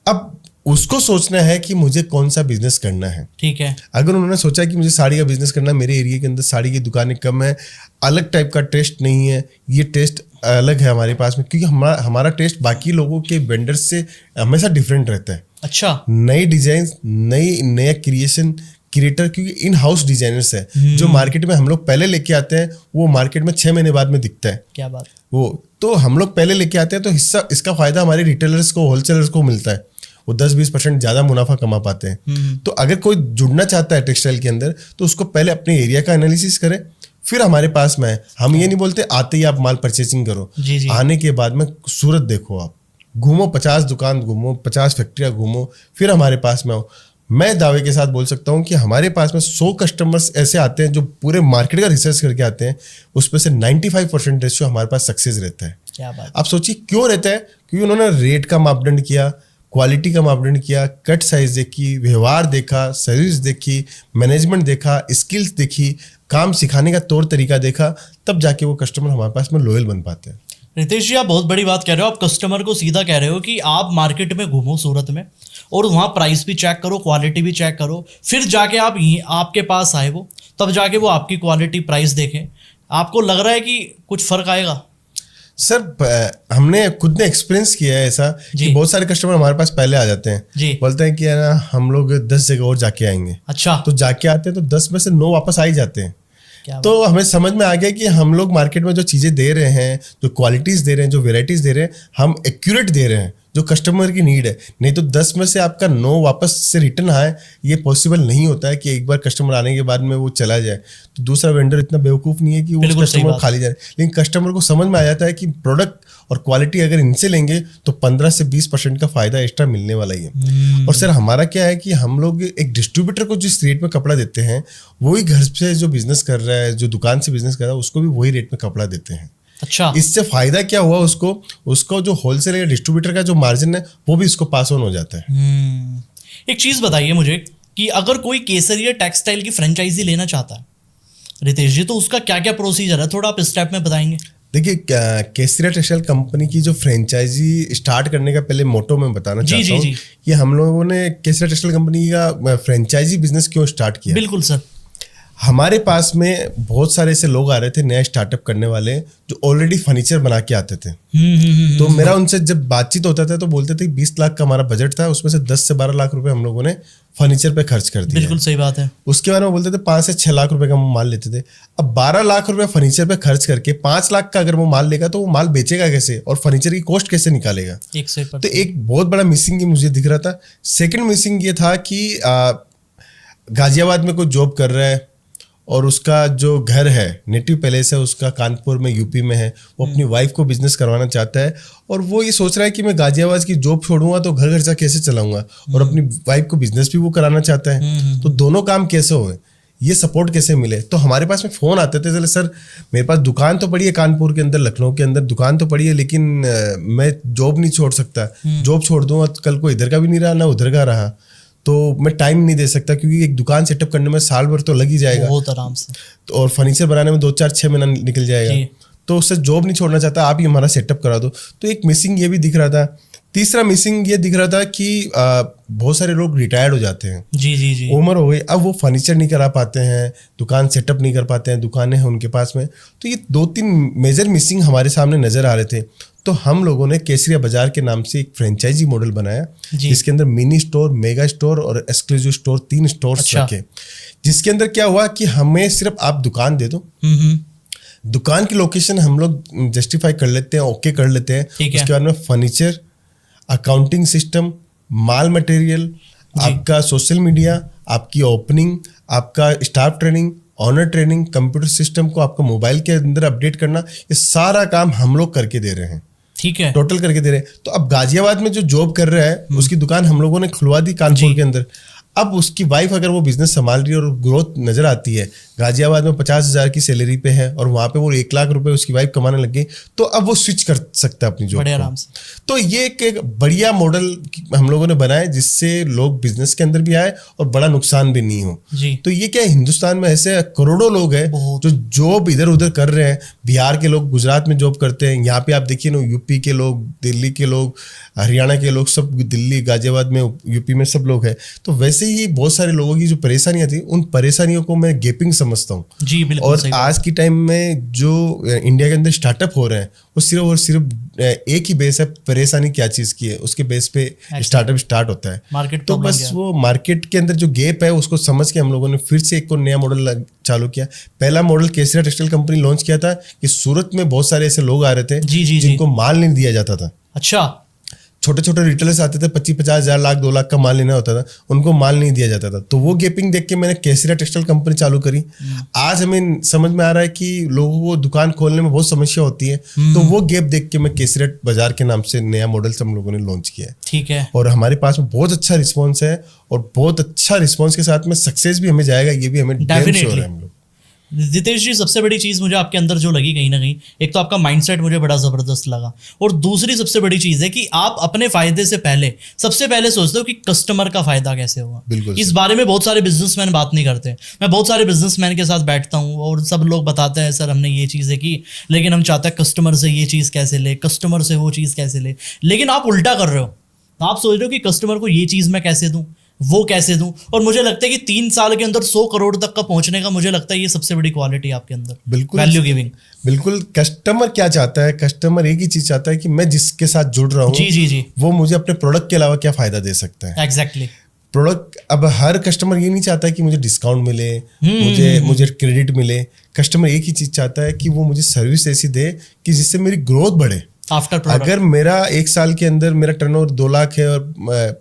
अब उसको सोचना है कि मुझे कौन सा बिजनेस करना है। ठीक है। अगर उन्होंने सोचा कि मुझे साड़ी का बिजनेस करना है, मेरे एरिया के अंदर साड़ी की दुकानें कम है, अलग टाइप का टेस्ट नहीं है, ये टेस्ट अलग है हमारे पास में, क्योंकि हमारा टेस्ट बाकी लोगों के वेंडर्स से हमेशा डिफरेंट रहता है। अच्छा। नई डिजाइन, नया क्रिएटर, क्योंकि इन हाउस डिजाइनर्स है जो मार्केट में हम लोग पहले लेके आते हैं, वो मार्केट में 6 महीने बाद में दिखता है। क्या बात। वो तो हम लोग पहले लेके आते हैं तो इसका फायदा हमारे रिटेलर्स को, होलसेलर्स को मिलता है, वो 10-20% ज्यादा मुनाफा कमा पाते हैं। तो अगर कोई जुड़ना चाहता है टेक्सटाइल के अंदर तो उसको पहले अपने एरिया का एनालिसिस करे, फिर हमारे पास में है। हम ये नहीं बोलते आते ही आप माल परचेसिंग करो, जी जी। आने के बाद में सूरत देखो, आप घूमो, 50 दुकान घूमो, 50 फैक्ट्रियाँ घूमो, फिर हमारे पास में आओ। मैं दावे के साथ बोल सकता हूँ कि हमारे पास में 100 कस्टमर्स ऐसे आते हैं जो पूरे मार्केट का रिसर्च करके आते हैं, उसमें से 95% रेशियो हमारे पास सक्सेस रहता है। क्या बात। आप सोचिए क्यों रहता है, क्योंकि उन्होंने रेट का मापदंड किया, क्वालिटी का मापदंड किया, कट साइज देखी, व्यवहार देखा, सर्विस देखी, मैनेजमेंट देखा, स्किल्स देखी, काम सिखाने का तौर तरीका देखा, तब जाके वो कस्टमर हमारे पास में लॉयल बन पाते हैं। रितेश जी, आप बहुत बड़ी बात कह रहे हो। आप कस्टमर को सीधा कह रहे हो कि आप मार्केट में घूमो सूरत में और वहाँ प्राइस भी चेक करो, क्वालिटी भी चेक करो, फिर जाके आप आपके पास आए वो, तब जाके वो आपकी क्वालिटी प्राइस देखें। आपको लग रहा है कि कुछ फर्क आएगा? सर हमने खुद ने एक्सपीरियंस किया है ऐसा कि बहुत सारे कस्टमर हमारे पास पहले आ जाते हैं जी। बोलते हैं कि है ना हम लोग 10 जगह और जाके आएंगे। अच्छा। तो जाके आते हैं तो 10 में से 9 वापस आ ही जाते हैं। क्या तो हमें समझ में आ गया कि हम लोग मार्केट में जो चीज़ें दे रहे हैं, जो क्वालिटीज़ दे रहे हैं, जो वेराइटीज़ दे रहे हैं, हम एक्यूरेट दे रहे हैं जो कस्टमर की नीड है। नहीं तो 10 में से आपका 9 वापस से रिटर्न आए, ये पॉसिबल नहीं होता है कि एक बार कस्टमर आने के बाद में वो चला जाए। तो दूसरा वेंडर इतना बेवकूफ़ नहीं है कि वो कस्टमर खाली जाए, लेकिन कस्टमर को समझ में आ जाता है कि प्रोडक्ट और क्वालिटी अगर इनसे लेंगे तो 15 से 20% का फायदा एक्स्ट्रा मिलने वाला ही है। और सर हमारा क्या है कि हम लोग एक डिस्ट्रीब्यूटर को जिस रेट में कपड़ा देते हैं, वही घर से जो बिजनेस कर रहा है, जो दुकान से बिजनेस कर रहा है, उसको भी वही रेट में कपड़ा देते हैं। अच्छा। इससे फायदा क्या हुआ, उसको जो होलसेल या डिस्ट्रीब्यूटर का जो मार्जिन है वो भी इसको पास ऑन हो जाता है। एक चीज बताइए मुझे कि अगर कोई केसरिया टेक्सटाइल की फ्रेंचाइजी लेना चाहता है रितेश जी, तो उसका क्या क्या प्रोसीजर है, थोड़ा आप स्टेप में बताएंगे? देखिए, केसरिया टेक्सटाइल कंपनी की जो फ्रेंचाइजी स्टार्ट करने का पहले मोटो मैं बताना चाहता हूँ कि हम लोगों ने केसरिया टेक्सटाइल कंपनी का फ्रेंचाइजी बिजनेस क्यों स्टार्ट किया। बिल्कुल सर। हमारे पास में बहुत सारे ऐसे लोग आ रहे थे नया स्टार्टअप करने वाले, जो ऑलरेडी फर्नीचर बना के आते थे। तो मेरा उनसे जब बातचीत होता था तो बोलते थे 20 लाख का हमारा बजट था, उसमें से 10 से 12 लाख रुपए हम लोगों ने फर्नीचर पे खर्च कर दिया। बिल्कुल सही बात है। उसके बाद में बोलते थे 5 से 6 लाख रुपए का वो माल लेते थे। अब 12 लाख रुपए फर्नीचर पे खर्च करके 5 लाख का अगर वो माल लेगा तो वो माल बेचेगा कैसे और फर्नीचर की कॉस्ट कैसे निकालेगा? तो एक बहुत बड़ा मिसिंग ये मुझे दिख रहा था। सेकेंड मिसिंग ये था कि गाजियाबाद में कोई जॉब कर रहा है और उसका जो घर है, नेटिव पैलेस है उसका, कानपुर में यूपी में है, वो अपनी वाइफ को बिजनेस करवाना चाहता है और वो ये सोच रहा है कि मैं गाजियाबाद की जॉब छोड़ूंगा तो घर खर्चा कैसे चलाऊंगा, और अपनी वाइफ को बिजनेस भी वो कराना चाहता है। तो दोनों काम कैसे होए, ये सपोर्ट कैसे मिले? तो हमारे पास में फ़ोन आते थे, चले सर मेरे पास दुकान तो पड़ी है कानपुर के अंदर, लखनऊ के अंदर दुकान तो पड़ी है, लेकिन मैं जॉब नहीं छोड़ सकता। जॉब छोड़ दूंगा तो कल को इधर का भी नहीं रहा ना उधर का रहा, तो मैं टाइम नहीं दे सकता, क्योंकि एक दुकान सेटअप करने में साल भर तो लग ही जाएगा बहुत आराम से, तो और फर्नीचर बनाने में 2-4-6 महीना निकल जाएगा। तो उससे जॉब नहीं छोड़ना चाहता, आप ही हमारा सेटअप करा दो। तो एक मिसिंग ये भी दिख रहा था। तीसरा मिसिंग ये दिख रहा था कि बहुत सारे लोग रिटायर्ड हो जाते हैं, जी उम्र हो गई, अब वो फर्नीचर नहीं करा पाते हैं, दुकान सेटअप नहीं कर पाते हैं, दुकानें हैं उनके पास में। तो ये 2-3 मेजर मिसिंग हमारे सामने नजर आ रहे थे। तो हम लोगों ने केसरिया बाजार के नाम से एक फ्रेंचाइजी मॉडल बनाया, जिसके अंदर मिनी स्टोर, मेगा स्टोर और एक्सक्लूसिव स्टोर 3 स्टोर्स रखे। जिसके अंदर क्या हुआ कि हमें सिर्फ आप दुकान दे दो, दुकान की लोकेशन हम लोग जस्टिफाई कर लेते हैं, ओके कर लेते हैं। उसके बाद में फर्नीचर, अकाउंटिंग सिस्टम, माल मटेरियल, आपका सोशल मीडिया, आपकी ओपनिंग, आपका staff training, owner training, computer system को आपका मोबाइल के अंदर अपडेट करना, ये सारा काम हम लोग करके दे रहे हैं। ठीक है, टोटल करके दे रहे हैं। तो अब गाजियाबाद में जो जॉब कर रहा है उसकी दुकान हम लोगों ने खुलवा दी कानपुर के अंदर। अब उसकी वाइफ अगर वो बिजनेस संभाल रही है और ग्रोथ नजर आती है, गाजियाबाद में 50,000 की सैलरी पे है और वहां पे वो 1 लाख रुपए उसकी वाइफ कमाने लग गई, तो अब वो स्विच कर सकता है अपनी जॉब आराम से। तो ये एक बढ़िया मॉडल हम लोगों ने बनाया जिससे लोग बिजनेस के अंदर भी आए और बड़ा नुकसान भी नहीं हो। तो ये क्या है, हिंदुस्तान में ऐसे करोड़ों लोग हैं जो जॉब इधर उधर कर रहे हैं। बिहार के लोग गुजरात में जॉब करते हैं, यहाँ पे आप देखिए ना, यूपी के लोग, दिल्ली के लोग, हरियाणा के लोग, सब दिल्ली, गाजियाबाद में, यूपी में सब लोग हैं। तो वैसे ही बहुत सारे लोगों की जो परेशानियां थी, उन परेशानियों को मैं गैपिंग समझता हूँ। जी बिल्कुल। और आज की टाइम में जो इंडिया के अंदर स्टार्टअप हो रहे हैं वो सिर्फ और सिर्फ एक ही बेस है, परेशानी क्या चीज़ की है, उसके बेस पे स्टार्टअप स्टार्ट होता है। मार्केट तो बस वो मार्केट के अंदर जो गैप है उसको समझ के हम लोगों ने फिर से एक और नया मॉडल चालू किया। पहला मॉडल केसरिया टेक्सटाइल कंपनी लॉन्च किया था कि सूरत में बहुत सारे ऐसे लोग आ रहे थे जिनको माल नहीं दिया जाता था। अच्छा। छोटे छोटे रिटेलर्स आते थे, 25-50 हज़ार, लाख 2 लाख का माल लेना होता था, उनको माल नहीं दिया जाता था। तो वो गैपिंग देख के मैंने केसरिया टेक्सटाइल कंपनी चालू करी। आज हमें समझ में आ रहा है कि लोगों को दुकान खोलने में बहुत समस्या होती है, तो वो गैप देख के मैं केसरिया बाजार के नाम से नया मॉडल हम लोगों ने लॉन्च किया है। ठीक है। और हमारे पास में बहुत अच्छा रिस्पॉन्स है, और बहुत अच्छा रिस्पॉन्स के साथ में सक्सेस भी हमें जाएगा, ये भी हमें डैम श्योर है हम लोग। रितेश जी, सबसे बड़ी चीज़ मुझे आपके अंदर जो लगी कहीं ना कहीं, एक तो आपका माइंडसेट मुझे बड़ा ज़बरदस्त लगा, और दूसरी सबसे बड़ी चीज़ है कि आप अपने फ़ायदे से पहले सबसे पहले सोचते हो कि कस्टमर का फ़ायदा कैसे होगा। बिल्कुल इस बारे में बहुत सारे बिजनेसमैन बात नहीं करते। मैं बहुत सारे बिजनेसमैन के साथ बैठता हूँ और सब लोग बताते हैं सर हमने ये चीज़ें की, लेकिन हम चाहते हैं कस्टमर से ये चीज़ कैसे ले, कस्टमर से वो चीज़ कैसे ले। लेकिन आप उल्टा कर रहे हो, आप सोच रहे हो कि कस्टमर को ये चीज़ मैं कैसे दूँ, वो कैसे दूं। और मुझे लगता है कि 3 साल के अंदर 100 करोड़ तक का पहुंचने का, मुझे लगता है ये सबसे बड़ी क्वालिटी आपके अंदर, बिल्कुल वैल्यू गिविंग। बिल्कुल। कस्टमर क्या चाहता है? कस्टमर एक ही चीज चाहता है कि मैं जिसके साथ जुड़ रहा हूँ, जी जी जी, वो मुझे अपने प्रोडक्ट के अलावा क्या फायदा दे सकता है। एग्जैक्टली। प्रोडक्ट, अब हर कस्टमर ये नहीं चाहता है कि मुझे डिस्काउंट मिले, मुझे क्रेडिट मिले। कस्टमर एक ही चीज चाहता है कि वो मुझे सर्विस ऐसी दे कि जिससे मेरी ग्रोथ बढ़े। आफ्टर प्रोडक्ट, अगर मेरा 1 साल के अंदर मेरा टर्नओवर 2 लाख है और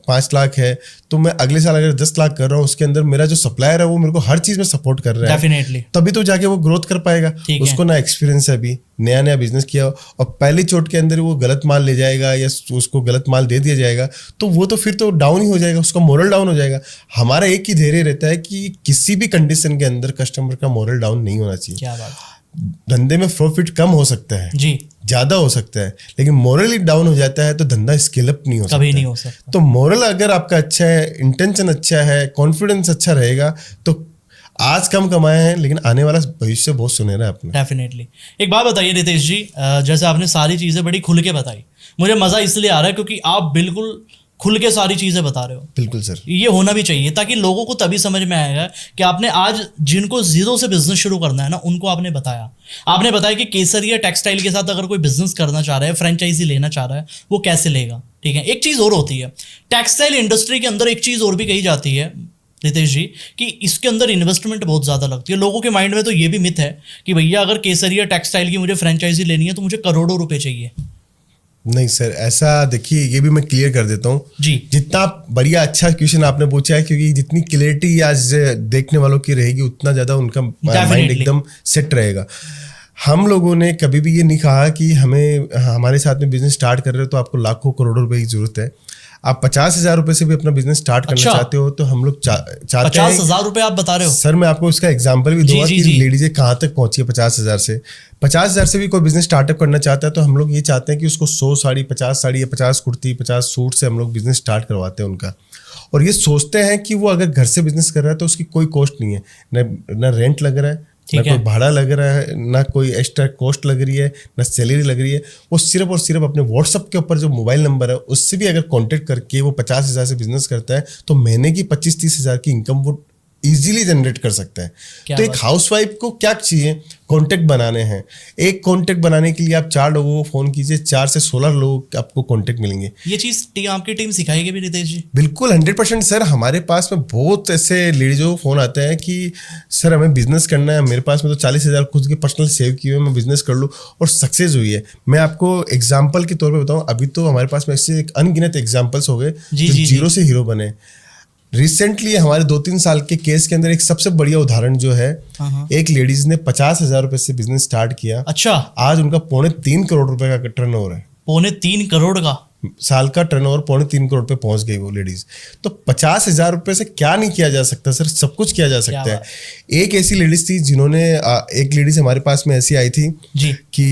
5 लाख है, तो मैं अगले साल अगर 10 लाख कर रहा हूँ, उसके अंदर मेरा जो सप्लायर है वो मेरे को हर चीज में सपोर्ट कर रहा है, डेफिनेटली, तभी तो जाके वो ग्रोथ कर पाएगा। उसको ना एक्सपीरियंस है, अभी नया नया बिजनेस किया, और पहली चोट के अंदर वो गलत माल ले जाएगा या उसको गलत माल दे दिया जाएगा, तो वो तो फिर तो डाउन ही हो जाएगा, उसका मोरल डाउन हो जाएगा। हमारा एक ही धैर्य रहता है कि किसी भी कंडीशन के अंदर कस्टमर का मोरल डाउन नहीं होना चाहिए। क्या बात। धंधे में प्रॉफिट कम हो सकता है जी, ज्यादा हो सकता है, लेकिन मोरली डाउन हो जाता है तो धंधा स्केल अप नहीं हो सकता, कभी नहीं हो सकता। तो मोरल अगर आपका अच्छा है, इंटेंशन अच्छा है, कॉन्फिडेंस अच्छा रहेगा, तो आज कम कमाए हैं लेकिन आने वाला भविष्य बहुत सुनहरा है अपना। डेफिनेटली। एक बात बताइए रितेश जी, जैसे आपने सारी चीज़ें बड़ी खुल के बताई, मुझे मज़ा इसलिए आ रहा है क्योंकि आप बिल्कुल खुल के सारी चीज़ें बता रहे हो। बिल्कुल सर, ये होना भी चाहिए, ताकि लोगों को तभी समझ में आएगा कि आपने आज जिनको जीरो से बिजनेस शुरू करना है ना, उनको आपने बताया कि केसरिया टेक्सटाइल के साथ अगर कोई बिजनेस करना चाह रहा है, फ्रेंचाइजी लेना चाह रहा है, वो कैसे लेगा। ठीक है। एक चीज़ और होती है टेक्सटाइल इंडस्ट्री के अंदर, एक चीज़ और भी कही जाती है रितेश जी, कि इसके अंदर इन्वेस्टमेंट बहुत ज़्यादा लगती है। लोगों के माइंड में तो ये भी मिथ है कि भैया अगर केसरिया टेक्सटाइल की मुझे फ्रेंचाइजी लेनी है तो मुझे करोड़ों रुपए चाहिए। नहीं सर, ऐसा देखिए, ये भी मैं क्लियर कर देता हूँ जी। जितना बढ़िया अच्छा क्वेश्चन आपने पूछा है, क्योंकि जितनी क्लियरिटी आज देखने वालों की रहेगी, उतना ज़्यादा उनका माइंड एकदम सेट रहेगा। हम लोगों ने कभी भी ये नहीं कहा कि हमारे साथ में बिजनेस स्टार्ट कर रहे हो तो आपको लाखों करोड़ों रुपए की जरूरत है। आप 50,000 रुपए से भी अपना बिजनेस स्टार्ट करना चाहते हो तो हम लोग चाहते हैं। 50,000 रुपए आप बता रहे हो? सर मैं आपको इसका एग्जांपल भी दूंगा कि लेडीजें कहाँ तक पहुंची है 50,000 से। 50,000 से भी कोई बिजनेस स्टार्टअप करना चाहता है तो हम लोग ये चाहते हैं कि उसको 100 साड़ी, 50 साड़ी या 50 कुर्ती, 50 सूट से हम लोग बिजनेस स्टार्ट करवाते हैं उनका। और ये सोचते हैं कि वो अगर घर से बिजनेस कर रहा है तो उसकी कोई कॉस्ट नहीं है, ना रेंट लग रहा है, ना कोई भाड़ा लग रहा है, ना कोई एक्स्ट्रा कॉस्ट लग रही है, ना सैलरी लग रही है। वो सिर्फ और सिर्फ अपने व्हाट्सअप के ऊपर जो मोबाइल नंबर है उससे भी अगर कांटेक्ट करके वो 50,000 से बिजनेस करता है तो महीने की 25-30 हज़ार की इनकम वो इजीली जनरेट कर सकता है। तो एक हाउसवाइफ को क्या चाहिए? कॉन्टेक्ट बनाने हैं। एक कॉन्टेक्ट बनाने के लिए आप 4 लोगों को फोन कीजिए, 4 से 16 लोग आपको कॉन्टेक्ट मिलेंगे। ये चीज आपकी टीम सिखाएगी भी रितेश जी? बिल्कुल 100% सर। हमारे पास में बहुत ऐसे लेडीजों को फोन आते हैं कि सर हमें बिजनेस करना है, मेरे पास में तो 40,000 खुद के पर्सनल सेव किए हुए, मैं बिजनेस कर लूँ, और सक्सेस हुई है। मैं आपको एग्जाम्पल के तौर पर बताऊँ, अभी तो हमारे पास में ऐसे अनगिनत एग्जाम्पल्स हो गए जो जीरो से हीरो बने। रिसेंटली हमारे 2-3 साल के केस के अंदर एक सबसे बढ़िया उदाहरण जो है, एक लेडीज ने 50,000 रुपए से बिजनेस स्टार्ट किया। अच्छा। आज उनका 3.25 करोड़ रुपए का टर्नओवर है। 3.25 करोड़ का साल का टर्नओवर 3.25 करोड़ पे पहुंच गई वो लेडीज। तो 50,000 रुपए से क्या नहीं किया जा सकता सर? सब कुछ किया जा सकता है। एक ऐसी लेडीज थी जिन्होंने, एक लेडीज हमारे पास में ऐसी आई थी जी कि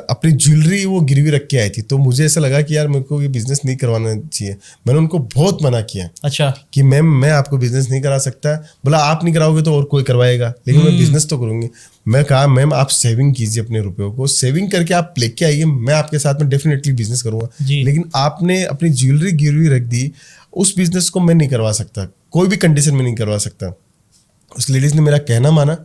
अपनी ज्वेलरी वो गिरवी रख के आई थी। तो मुझे ऐसा लगा कि यार मेरे को ये बिजनेस नहीं करवाना चाहिए। मैंने उनको बहुत मना किया। अच्छा। कि मैम मैं आपको बिजनेस नहीं करा सकता। बोला आप नहीं कराओगे तो और कोई करवाएगा, लेकिन मैं बिजनेस तो करूंगी। मैं कहा मैम आप सेविंग कीजिए अपने रुपयों को, सेविंग करके आप लेके आइए, मैं आपके साथ में डेफिनेटली बिजनेस करूंगा। लेकिन आपने अपनी ज्वेलरी गिरवी रख दी, उस बिजनेस को मैं नहीं करवा सकता, कोई भी कंडीशन में नहीं करवा सकता। उस लेडीज ने मेरा कहना माना,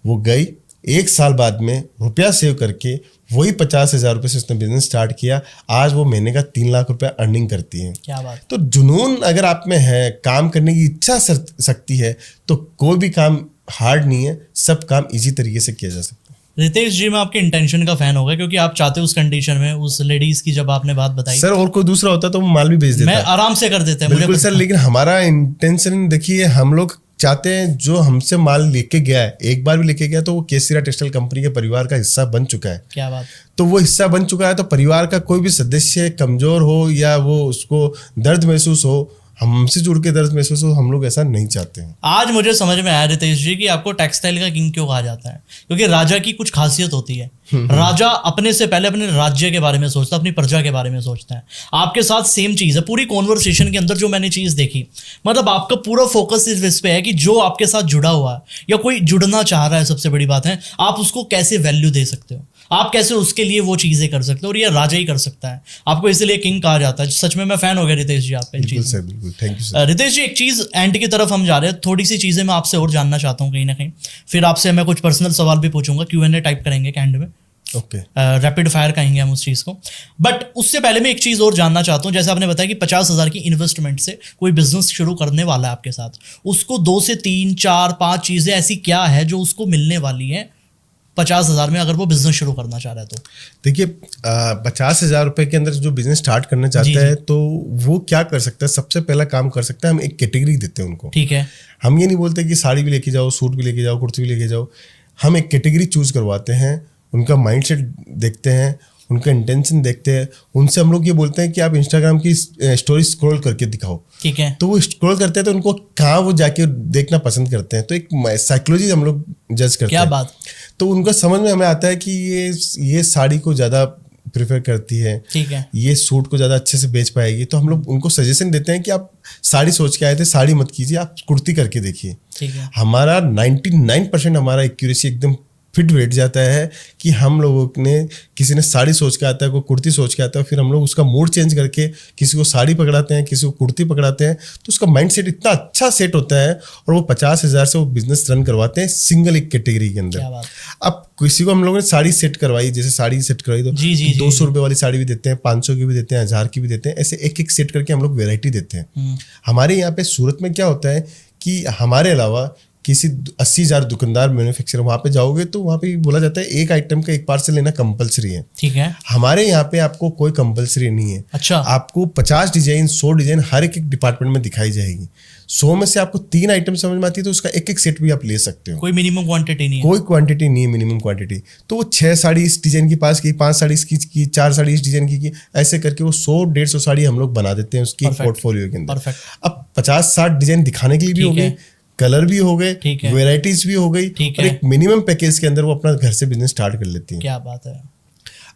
वो गई। 1 साल बाद में रुपया सेव करके वही 50,000 रुपये से उसने बिजनेस स्टार्ट किया। आज वो महीने का 3 लाख रुपया अर्निंग करती है। क्या बात। तो जुनून अगर आप में है, काम करने की इच्छा शक्ति है, तो कोई भी काम हार्ड नहीं है, सब काम इजी तरीके से किया जा सकता है। रितेश जी, मैं आपके इंटेंशन का फैन हो गया, क्योंकि आप चाहते हो उस कंडीशन में उस लेडीज की जब आपने बात बताई। सर और कोई दूसरा होता तो वो माल भी बेच देता। मैं आराम से कर देते हैं, मुझे बिल्कुल सर, लेकिन हमारा इंटेंशन देखिए, हम लोग चाहते हैं जो हमसे माल लेके गया है, एक बार भी लेके गया तो वो केसरिया टेक्सटाइल कंपनी के परिवार का हिस्सा बन चुका है। क्या बात। तो वो हिस्सा बन चुका है तो परिवार का कोई भी सदस्य कमजोर हो या वो उसको दर्द महसूस हो, हमसे जुड़ के दर्द महसूस हो, हम लोग ऐसा नहीं चाहते हैं। आज मुझे समझ में आया रितेश जी कि आपको टेक्सटाइल का किंग क्यों कहा जाता है, क्योंकि राजा की कुछ खासियत होती है। राजा अपने से पहले अपने राज्य के बारे में सोचता है, अपनी प्रजा के बारे में सोचता है। आपके साथ सेम चीज है। पूरी कॉन्वर्सेशन के अंदर जो मैंने चीज देखी, मतलब आपका पूरा फोकस इस पे है कि जो आपके साथ जुड़ा हुआ है या कोई जुड़ना चाह रहा है, सबसे बड़ी बात है आप उसको कैसे वैल्यू दे सकते हो, आप कैसे उसके लिए वो चीजें कर सकते हो, और ये राजा ही कर सकता है। आपको इसलिए किंग कहा जाता है। सच में मैं फैन हो गया रितेश जी आपके। बिल्कुल सर, बिल्कुल, थैंक यू सर। रितेश जी, एक चीज एंड की तरफ हम जा रहे हैं, थोड़ी सी चीजें मैं आपसे और जानना चाहता हूँ कहीं ना कहीं, फिर आपसे मैं कुछ पर्सनल सवाल भी पूछूंगा, Q&A टाइप करेंगे एंड में, ओके, रैपिड फायर कहेंगे हम उस चीज़ को। बट उससे पहले मैं एक चीज़ और जानना चाहता हूँ। जैसे आपने बताया कि 50,000 की इन्वेस्टमेंट से कोई बिजनेस शुरू करने वाला है आपके साथ, उसको 2 से 3, 4, 5 चीज़ें ऐसी क्या है जो उसको मिलने वाली है 50,000 में, अगर वो बिजनेस शुरू करना चाह रहा है तो? देखिए, 50,000 रुपए के अंदर जो बिजनेस स्टार्ट करना चाहता है तो वो क्या कर सकता है, सबसे पहला काम कर सकता है, हम एक कैटेगरी देते हैं उनको। ठीक है। हम ये नहीं बोलते कि साड़ी भी लेके जाओ, सूट भी लेके जाओ, कुर्ती भी लेके जाओ। हम एक कैटेगरी चूज करवाते हैं, उनका माइंडसेट देखते हैं, उनका इंटेंशन देखते हैं। उनसे हम लोग ये बोलते हैं कि आप इंस्टाग्राम की स्टोरी स्क्रॉल करके दिखाओ। ठीक है। तो वो स्क्रॉल करते हैं तो उनको कहाँ वो जाके देखना पसंद करते हैं, तो एक साइकोलॉजी हम लोग जज करते हैं। क्या बात। तो उनका समझ में हमें आता है कि ये साड़ी को ज़्यादा प्रेफर करती है, ठीक है, ये सूट को ज़्यादा अच्छे से बेच पाएगी, तो हम लोग उनको सजेशन देते हैं कि आप साड़ी सोच के आए थे, साड़ी मत कीजिए, आप कुर्ती करके देखिए। ठीक है। हमारा 99% हमारा एक्यूरेसी एकदम फिट बैठ जाता है कि हम लोगों ने, किसी ने साड़ी सोच के आता है, कोई कुर्ती सोच के आता है, फिर हम लोग उसका मूड चेंज करके किसी को साड़ी पकड़ाते हैं, किसी को कुर्ती पकड़ाते हैं, तो उसका माइंडसेट इतना अच्छा सेट होता है और वो 50,000 से वो बिजनेस रन करवाते हैं सिंगल एक कैटेगरी के अंदर। अब किसी को हम लोगों ने साड़ी सेट करवाई, जैसे साड़ी सेट करवाई तो 200 रुपये वाली साड़ी भी देते हैं, 500 की भी देते हैं, 1000 की भी देते हैं, ऐसे एक एक सेट करके हम लोग वेराइटी देते हैं। हमारे यहाँ पे सूरत में क्या होता है कि हमारे अलावा किसी 80,000 दुकानदार मैन्युफैक्चरर वहाँ पे जाओगे तो वहाँ पे बोला जाता है एक आइटम का एक पार्सल लेना कंपलसरी है। ठीक है। हमारे यहाँ पे आपको कोई कंपलसरी नहीं है। अच्छा। आपको 50 डिजाइन 100 डिजाइन हर एक डिपार्टमेंट में दिखाई जाएगी। 100 में से आपको 3 आइटम समझ में आती है तो उसका एक एक सेट भी आप ले सकते हो। कोई मिनिमम क्वांटिटी नहीं है। कोई क्वांटिटी नहीं है मिनिमम क्वांटिटी। तो वो 6 साड़ी इस डिजाइन की पास की, 5 साड़ी इसकी की, 4 साड़ी इस डिजाइन की, ऐसे करके वो 100-150 साड़ी हम लोग बना देते हैं उसकी पोर्टफोलियो के अंदर। अब 50-60 डिजाइन दिखाने के लिए भी हो गए, कलर भी हो गए, वेराइटीज भी हो गई, और एक मिनिमम पैकेज के अंदर वो अपना घर से बिजनेस स्टार्ट कर लेती है। क्या बात है।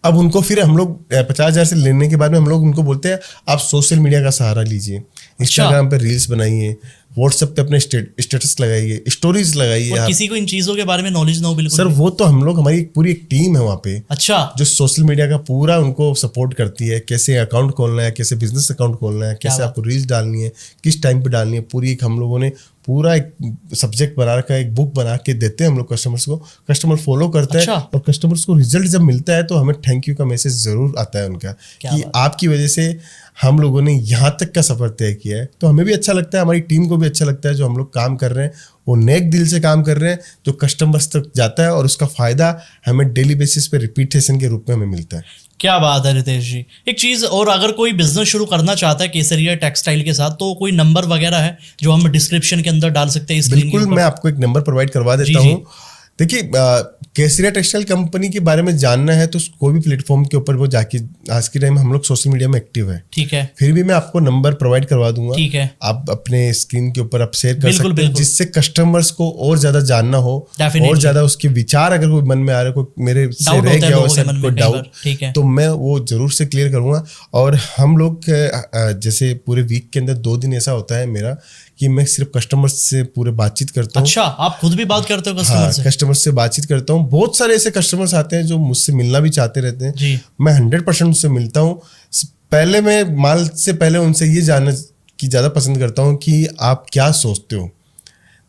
अब उनको फिर हम लोग 50,000 से लेने के बाद में हम लोग उनको बोलते हैं आप सोशल मीडिया का सहारा लीजिए, इंस्टाग्राम पे रील्स बनाइए, व्हाट्सएप पे अपने स्टेटस लगाइए, स्टोरीज लगाइए। और किसी को इन चीजों के बारे में नॉलेज ना हो बिल्कुल सर, वो तो हम लोग, हमारी पूरी एक टीम है वहाँ पे। अच्छा। जो सोशल मीडिया का पूरा उनको सपोर्ट करती है, कैसे अकाउंट खोलना है, कैसे बिजनेस अकाउंट खोलना है, कैसे आपको रील्स डालनी है, किस टाइम पे डालनी है, पूरी एक हम लोगों ने पूरा एक सब्जेक्ट बना रखा है, एक बुक बना के देते हैं हम लोग कस्टमर्स को। कस्टमर फॉलो करते हैं और कस्टमर्स को रिजल्ट जब मिलता है तो हमें थैंक यू का मैसेज जरूर आता है उनका कि आपकी वजह से हम लोगों ने यहाँ तक का सफर तय किया है। तो हमें भी अच्छा लगता है, हमारी टीम को भी अच्छा लगता है, जो हम लोग काम कर रहे हैं वो नेक दिल से काम कर रहे हैं, जो कस्टमर्स तक जाता है और उसका फायदा हमें डेली बेसिस पे रिपीटेशन के रूप में हमें मिलता है। क्या बात है रितेश जी। एक चीज़ और, अगर कोई बिजनेस शुरू करना चाहता है केसरिया टेक्सटाइल के साथ, तो कोई नंबर वगैरह है जो हम डिस्क्रिप्शन के अंदर डाल सकते हैं? बिल्कुल, मैं आपको एक नंबर प्रोवाइड करवा देता हूँ। देखिए, केसरिया टेक्सटाइल कंपनी के बारे में जानना है तो कोई भी प्लेटफॉर्म के ऊपर वो जाके, आज के टाइम हम लोग सोशल मीडिया में एक्टिव है। ठीक है। फिर भी मैं आपको नंबर प्रोवाइड करवा दूंगा। ठीक है। आप अपने स्क्रीन के ऊपर आप शेयर कर सकते हैं, जिससे कस्टमर्स को और ज्यादा जानना हो, और ज्यादा उसके विचार अगर कोई मन में आ रहा है, कोई मेरे से रह गया हो कोई डाउट, तो मैं वो जरूर से क्लियर करूंगा। और हम लोग जैसे पूरे वीक के अंदर 2 दिन ऐसा होता है मेरा कि मैं सिर्फ कस्टमर्स से पूरे बातचीत करता हूँ। अच्छा, आप खुद भी बात करते हो कस्टमर से? कस्टमर से बातचीत करता हूँ। बहुत सारे ऐसे कस्टमर्स आते हैं जो मुझसे मिलना भी चाहते रहते हैं जी। मैं 100% उनसे मिलता हूँ। पहले मैं माल से पहले उनसे ये जानना की ज़्यादा पसंद करता हूँ कि आप क्या सोचते हो।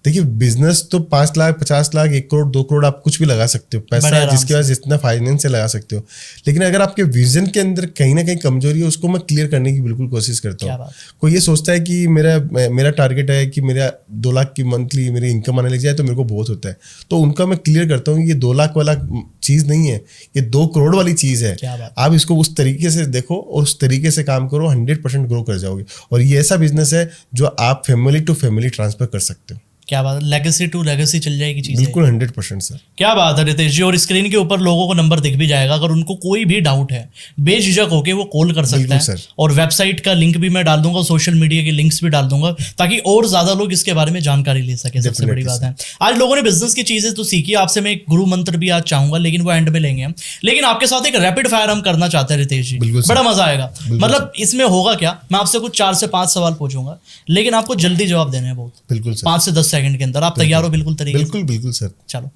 देखिए बिजनेस तो 5 लाख 50 लाख 1 करोड़ 2 करोड़ आप कुछ भी लगा सकते हो, बड़े पैसा आराम जिसके पास जितना फाइनेंस से लगा सकते हो। लेकिन अगर आपके विजन के अंदर कहीं ना कहीं कमजोरी है, उसको मैं क्लियर करने की बिल्कुल कोशिश करता क्या हूँ। बात। कोई ये सोचता है कि मेरा टारगेट है कि मेरा 2 लाख की मंथली मेरी इनकम आने लग जाए तो मेरे को बहुत होता है, तो उनका मैं क्लियर करता हूँ ये 2 लाख वाला चीज़ नहीं है, ये 2 करोड़ वाली चीज़ है। क्या बात। आप इसको उस तरीके से देखो और उस तरीके से काम करो, 100% ग्रो कर जाओगे। और ये ऐसा बिजनेस है जो आप फैमिली टू फैमिली ट्रांसफर कर सकते हो। क्या बात है, लेगेसी टू लेगेसी चल जाएगी चीज़। बिल्कुल 100% सर। क्या बात है रितेश जी। और स्क्रीन के ऊपर लोगों को नंबर दिख भी जाएगा, अगर उनको कोई भी डाउट है बेझिझक होके वो कॉल कर सकते बिल्कुल हैं। सर। और वेबसाइट का लिंक भी मैं डाल दूंगा, सोशल मीडिया के लिंक्स भी डाल दूंगा, ताकि और ज्यादा लोग इसके बारे में जानकारी ले सके। सबसे बड़ी बात है आज लोगों ने बिजनेस की चीजें तो सीखी, आपसे मैं एक गुरु मंत्र भी आज चाहूंगा, लेकिन वो एंड में लेंगे हम। लेकिन आपके साथ एक रैपिड फायर हम करना चाहते हैं रितेश जी, बिल्कुल सर। बड़ा मजा आएगा। मतलब इसमें होगा क्या, मैं आपसे कुछ 4 से 5 सवाल पूछूंगा, लेकिन आपको जल्दी जवाब देने हैं बहुत, बिल्कुल सर। 5 से 10 सेकंड के अंदर। आप तैयार हो बिल्कुल तरीके से? बिल्कुल बिल्कुल सर। चलो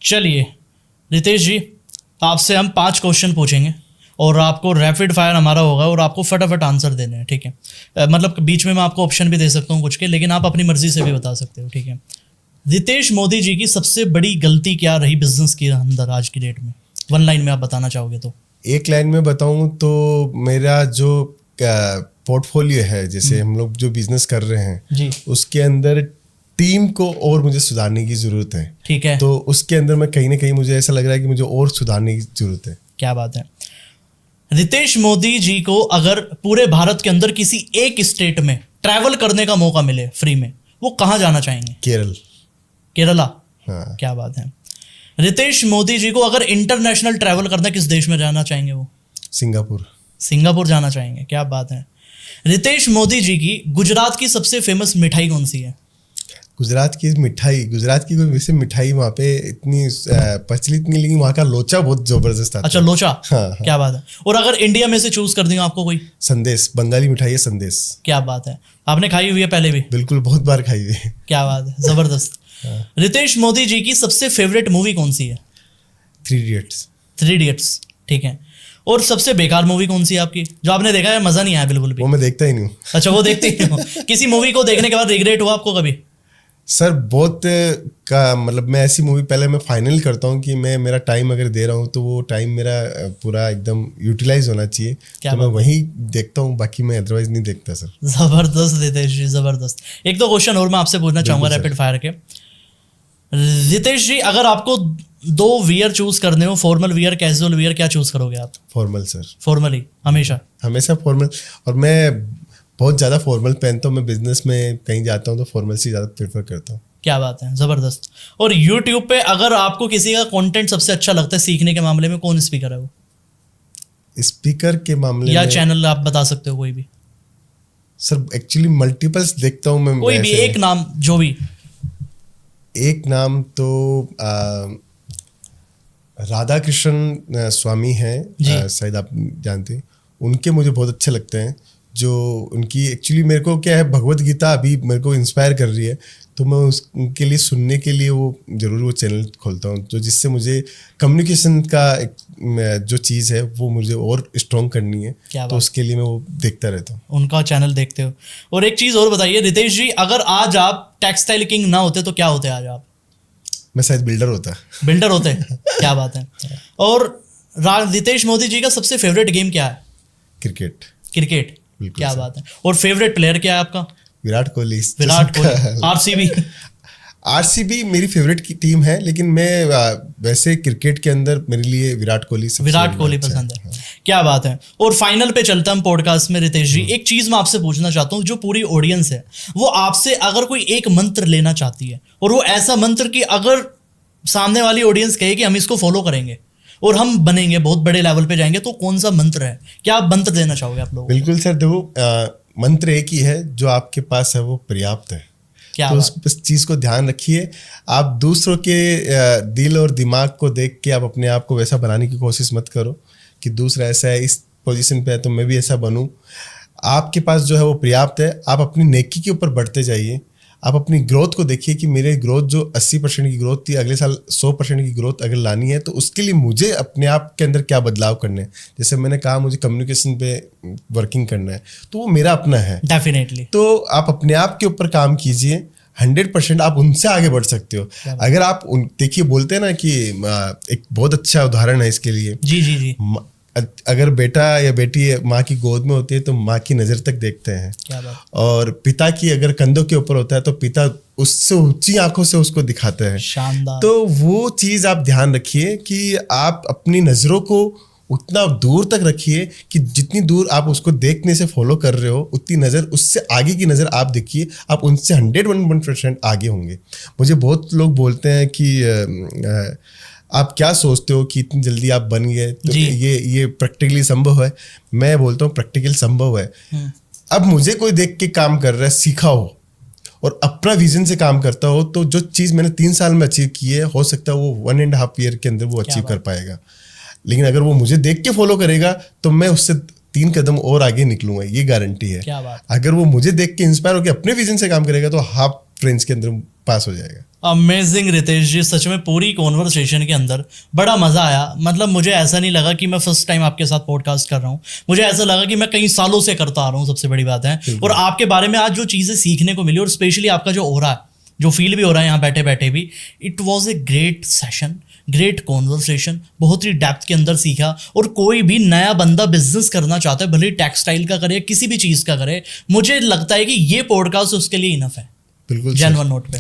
चलिए रितेश जी, आपसे हम 5 क्वेश्चन पूछेंगे और आपको रैपिड फायर हमारा होगा और आपको फटाफट आंसर देने हैं, ठीक है? मतलब बीच में मैं आपको ऑप्शन भी दे सकता हूँ कुछ के, लेकिन आप अपनी मर्जी से भी बता सकते हो, ठीक है? रितेश मोदी जी की सबसे बड़ी गलती क्या रही बिजनेस के अंदर आज की डेट में? 1 लाइन में आप बताना चाहोगे तो? एक लाइन में बताऊं तो मेरा जो पोर्टफोलियो है, जैसे हम लोग जो बिजनेस कर रहे हैं जी, उसके अंदर टीम को और मुझे सुधारने की जरूरत है। ठीक है। तो उसके अंदर मैं कहीं ना कहीं मुझे ऐसा लग रहा है कि मुझे और सुधारने की जरूरत है। क्या बात है। रितेश मोदी जी को अगर पूरे भारत के अंदर किसी एक स्टेट में ट्रैवल करने का मौका मिले फ्री में, वो कहाँ जाना चाहेंगे? केरल। केरला। हाँ। क्या बात है। रितेश मोदी जी को अगर इंटरनेशनल ट्रैवल करना, किस देश में जाना चाहेंगे वो? सिंगापुर। सिंगापुर जाना चाहेंगे। क्या बात है। रितेश मोदी जी की गुजरात की सबसे फेमस मिठाई कौन सी है? गुजरात की मिठाई, गुजरात की कोई वैसे मिठाई वहाँ पे इतनी प्रचलित नहीं, लेकिन वहाँ का लोचा बहुत जबरदस्त आता अच्छा, है। लोचा। हाँ। क्या बात है। और अगर इंडिया में से चूज कर दूंगा आपको कोई? संदेश, बंगाली मिठाई है संदेश। क्या बात है। आपने खाई हुई है पहले भी? बिल्कुल, बहुत बार खाई हुई है। क्या बात है, जबरदस्त। रितेश मोदी जी की सबसे फेवरेट मूवी कौन सी है? 3 इडियट्स। 3 इडियट्स, ठीक है। और सबसे बेकार मूवी कौन सी है आपकी, जो आपने देखा है मजा नहीं आया बिल्कुल भी? वो मैं देखता ही नहीं हूँ। अच्छा, वो देखते ही हो। किसी मूवी को देखने के बाद रिग्रेट हुआ आपको कभी? सर बहुत का मतलब मैं ऐसी मूवी पहले मैं फाइनल करता हूँ कि मैं मेरा टाइम अगर दे रहा हूँ तो वो टाइम मेरा पूरा एकदम यूटिलाइज होना चाहिए, तो मैं वही देखता हूँ, बाकी मैं अदरवाइज नहीं देखता सर। जबरदस्त रितेश जी, जबरदस्त। एक दो क्वेश्चन और मैं आपसे पूछना चाहूंगा रैपिड फायर के। रितेश जी, अगर आपको 2 वियर चूज करने हो, फॉर्मल वियर, कैजुअल वियर, क्या चूज करोगे आप? Formal sir. फॉर्मल ही हमेशा? हमेशा फॉर्मल। और मैं बहुत ज़्यादा फॉर्मल पहनता हूँ, मैं बिजनेस में कहीं जाता हूँ तो फॉर्मल से ज़्यादा प्रेफर करता हूँ। क्या बात है, जबरदस्त। और यूट्यूब पे अगर आपको किसी का कंटेंट सबसे अच्छा लगता है सीखने के मामले में, कौन स्पीकर है वो? स्पीकर के मामले या में चैनल आप बता सकते हो कोई भी? सर एक्चुअली मल्टीपल्स देखता हूँ मैं। कोई भी एक नाम, जो भी एक नाम तो राधा कृष्ण स्वामी हैं, शायद आप जानते हैं, उनके मुझे बहुत अच्छे लगते हैं। जो उनकी एक्चुअली मेरे को क्या है, भगवत गीता अभी मेरे को इंस्पायर कर रही है, तो मैं उनके लिए सुनने के लिए वो जरूर वो चैनल खोलता हूँ, तो जिससे मुझे कम्युनिकेशन का एक जो चीज़ है वो मुझे और स्ट्रॉन्ग करनी है, तो उसके लिए मैं वो देखता रहता हूँ। उनका चैनल देखते हो। और एक चीज़ और बताइए रितेश जी, अगर आज आप टेक्सटाइल किंग ना होते तो क्या होते आज आप? मैं शायद बिल्डर होता। बिल्डर होते? क्या बात है। और रितेश मोदी जी का सबसे फेवरेट गेम क्या है? क्रिकेट। क्रिकेट। क्या बात है। और फेवरेट प्लेयर क्या है आपका? विराट कोहली। विराट कोहली। आरसीबी? आरसीबी मेरी फेवरेट की टीम है, लेकिन मैं वैसे क्रिकेट के अंदर मेरे लिए विराट कोहली पसंद है। क्या बात है। और फाइनल पे चलता हम पॉडकास्ट में रितेश जी, एक चीज मैं आपसे पूछना चाहता हूँ, जो पूरी ऑडियंस है वो आपसे अगर कोई एक मंत्र लेना चाहती है, और वो ऐसा मंत्र कि अगर सामने वाली ऑडियंस कहे कि हम इसको फॉलो करेंगे और हम बनेंगे, बहुत बड़े लेवल पे जाएंगे, तो कौन सा मंत्र है? क्या आप मंत्र देना चाहोगे आप लोगों को? बिल्कुल सर, देखो मंत्र एक ही है, जो आपके पास है वो पर्याप्त है। तो उस चीज़ को ध्यान रखिए। आप दूसरों के दिल और दिमाग को देख के आप अपने आप को वैसा बनाने की कोशिश मत करो कि दूसरा ऐसा है, इस पोजीशन पे है तो मैं भी ऐसा बनूं। आपके पास जो है वो पर्याप्त है। आप अपनी नेकी के ऊपर बढ़ते जाइए। आप अपनी ग्रोथ को देखिए कि मेरे ग्रोथ जो 80% की ग्रोथ थी, अगले साल 100% की ग्रोथ अगर लानी है तो उसके लिए मुझे अपने आप के अंदर क्या बदलाव करने हैं। जैसे मैंने कहा, मुझे कम्युनिकेशन पे वर्किंग करना है, तो वो मेरा अपना है। डेफिनेटली। तो आप अपने आप के ऊपर काम कीजिए, 100% आप उनसे आगे बढ़ सकते हो। अगर आप देखिए बोलते हैं ना कि एक बहुत अच्छा उदाहरण है इसके लिए। जी जी जी। अगर बेटा या बेटी माँ की गोद में होती है तो माँ की नज़र तक देखते हैं। क्या बात। और पिता की अगर कंधों के ऊपर होता है तो पिता उससे ऊंची आंखों से उसको दिखाते हैं। शानदार। तो वो चीज़ आप ध्यान रखिए कि आप अपनी नज़रों को उतना दूर तक रखिए कि जितनी दूर आप उसको देखने से फॉलो कर रहे हो उतनी नज़र उससे आगे की नज़र आप देखिए, आप उनसे 101% आगे होंगे। मुझे बहुत लोग बोलते हैं कि आप क्या सोचते हो कि इतनी जल्दी आप बन गए, तो ये प्रैक्टिकली संभव है? मैं बोलता हूँ प्रैक्टिकल संभव है। अब मुझे कोई देख के काम कर रहा है, सीखा हो और अपना विजन से काम करता हो, तो जो चीज़ मैंने 3 साल में अचीव की है, हो सकता है वो 1.5 ईयर के अंदर वो अचीव कर पाएगा। लेकिन अगर वो मुझे देख के फॉलो करेगा तो मैं उससे 3 कदम और आगे निकलूंगा, ये गारंटी है। क्या बात। अगर वो मुझे देख के इंस्पायर होकर अपने विजन से काम करेगा तो हाफ रेंज के अंदर पास हो जाएगा। अमेजिंग रितेश जी, सच में पूरी कॉन्वर्सेशन के अंदर बड़ा मज़ा आया। मतलब मुझे ऐसा नहीं लगा कि मैं फर्स्ट टाइम आपके साथ पॉडकास्ट कर रहा हूँ, मुझे ऐसा लगा कि मैं कई सालों से करता आ रहा हूँ, सबसे बड़ी बात है। और आपके बारे में आज जो चीज़ें सीखने को मिली और स्पेशली आपका जो ऑरा है, जो फील भी हो रहा है यहाँ बैठे बैठे भी, it was a great session, great conversation. बहुत ही डेप्थ के अंदर सीखा। और कोई भी नया बंदा बिजनेस करना चाहता है, भले ही टेक्सटाइल का करे, किसी भी चीज़ का करे, मुझे लगता है कि ये पॉडकास्ट उसके लिए इनफ है। बिल्कुल जेन्युइन नोट पे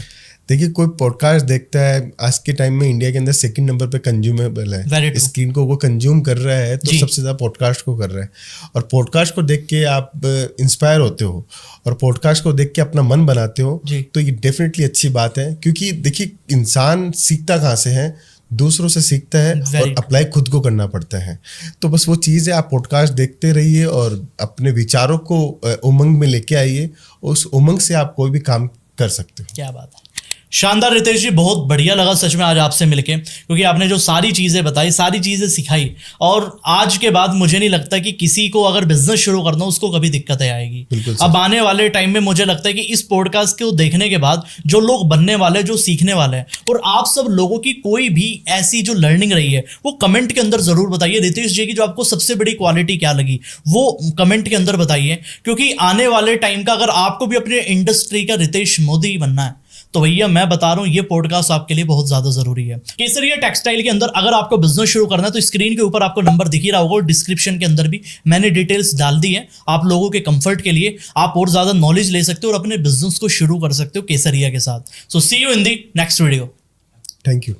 देखिए, कोई पॉडकास्ट देखता है, आज के टाइम में इंडिया के अंदर 2nd नंबर पे कंज्यूमेबल है, स्क्रीन को वो कंज्यूम कर रहा है, तो सबसे ज़्यादा पॉडकास्ट को कर रहा है। और पॉडकास्ट को देख के आप इंस्पायर होते हो और पॉडकास्ट को देख के अपना मन बनाते हो, तो ये डेफिनेटली अच्छी बात है। क्योंकि देखिए, इंसान सीखता कहाँ से है? दूसरों से सीखता है और अप्लाई खुद को करना पड़ता है। तो बस वो चीज़ है, आप पॉडकास्ट देखते रहिए और अपने विचारों को उमंग में लेके आइए, उस उमंग से आप कोई भी काम कर सकते हो। क्या बात है, शानदार रितेश जी, बहुत बढ़िया लगा सच में आज आपसे मिलके, क्योंकि आपने जो सारी चीज़ें बताई, सारी चीज़ें सिखाई, और आज के बाद मुझे नहीं लगता कि किसी को अगर बिजनेस शुरू करना उसको कभी दिक्कतें आएगी। अब आने वाले टाइम में मुझे लगता है कि इस पॉडकास्ट को देखने के बाद जो लोग बनने वाले, जो सीखने वाले हैं, और आप सब लोगों की कोई भी ऐसी जो लर्निंग रही है, वो कमेंट के अंदर ज़रूर बताइए। रितेश जी की जो आपको सबसे बड़ी क्वालिटी क्या लगी वो कमेंट के अंदर बताइए, क्योंकि आने वाले टाइम का अगर आपको भी अपने इंडस्ट्री का रितेश मोदी बनना है तो भैया मैं बता रहा हूँ, ये पॉडकास्ट आपके लिए बहुत ज़्यादा ज़रूरी है। केसरिया टेक्सटाइल के अंदर अगर आपको बिजनेस शुरू करना है तो स्क्रीन के ऊपर आपको नंबर दिख ही रहा होगा, और डिस्क्रिप्शन के अंदर भी मैंने डिटेल्स डाल दी है आप लोगों के कंफर्ट के लिए। आप और ज़्यादा नॉलेज ले सकते हो और अपने बिजनेस को शुरू कर सकते हो केसरिया के साथ। So see you in the next video. Thank you.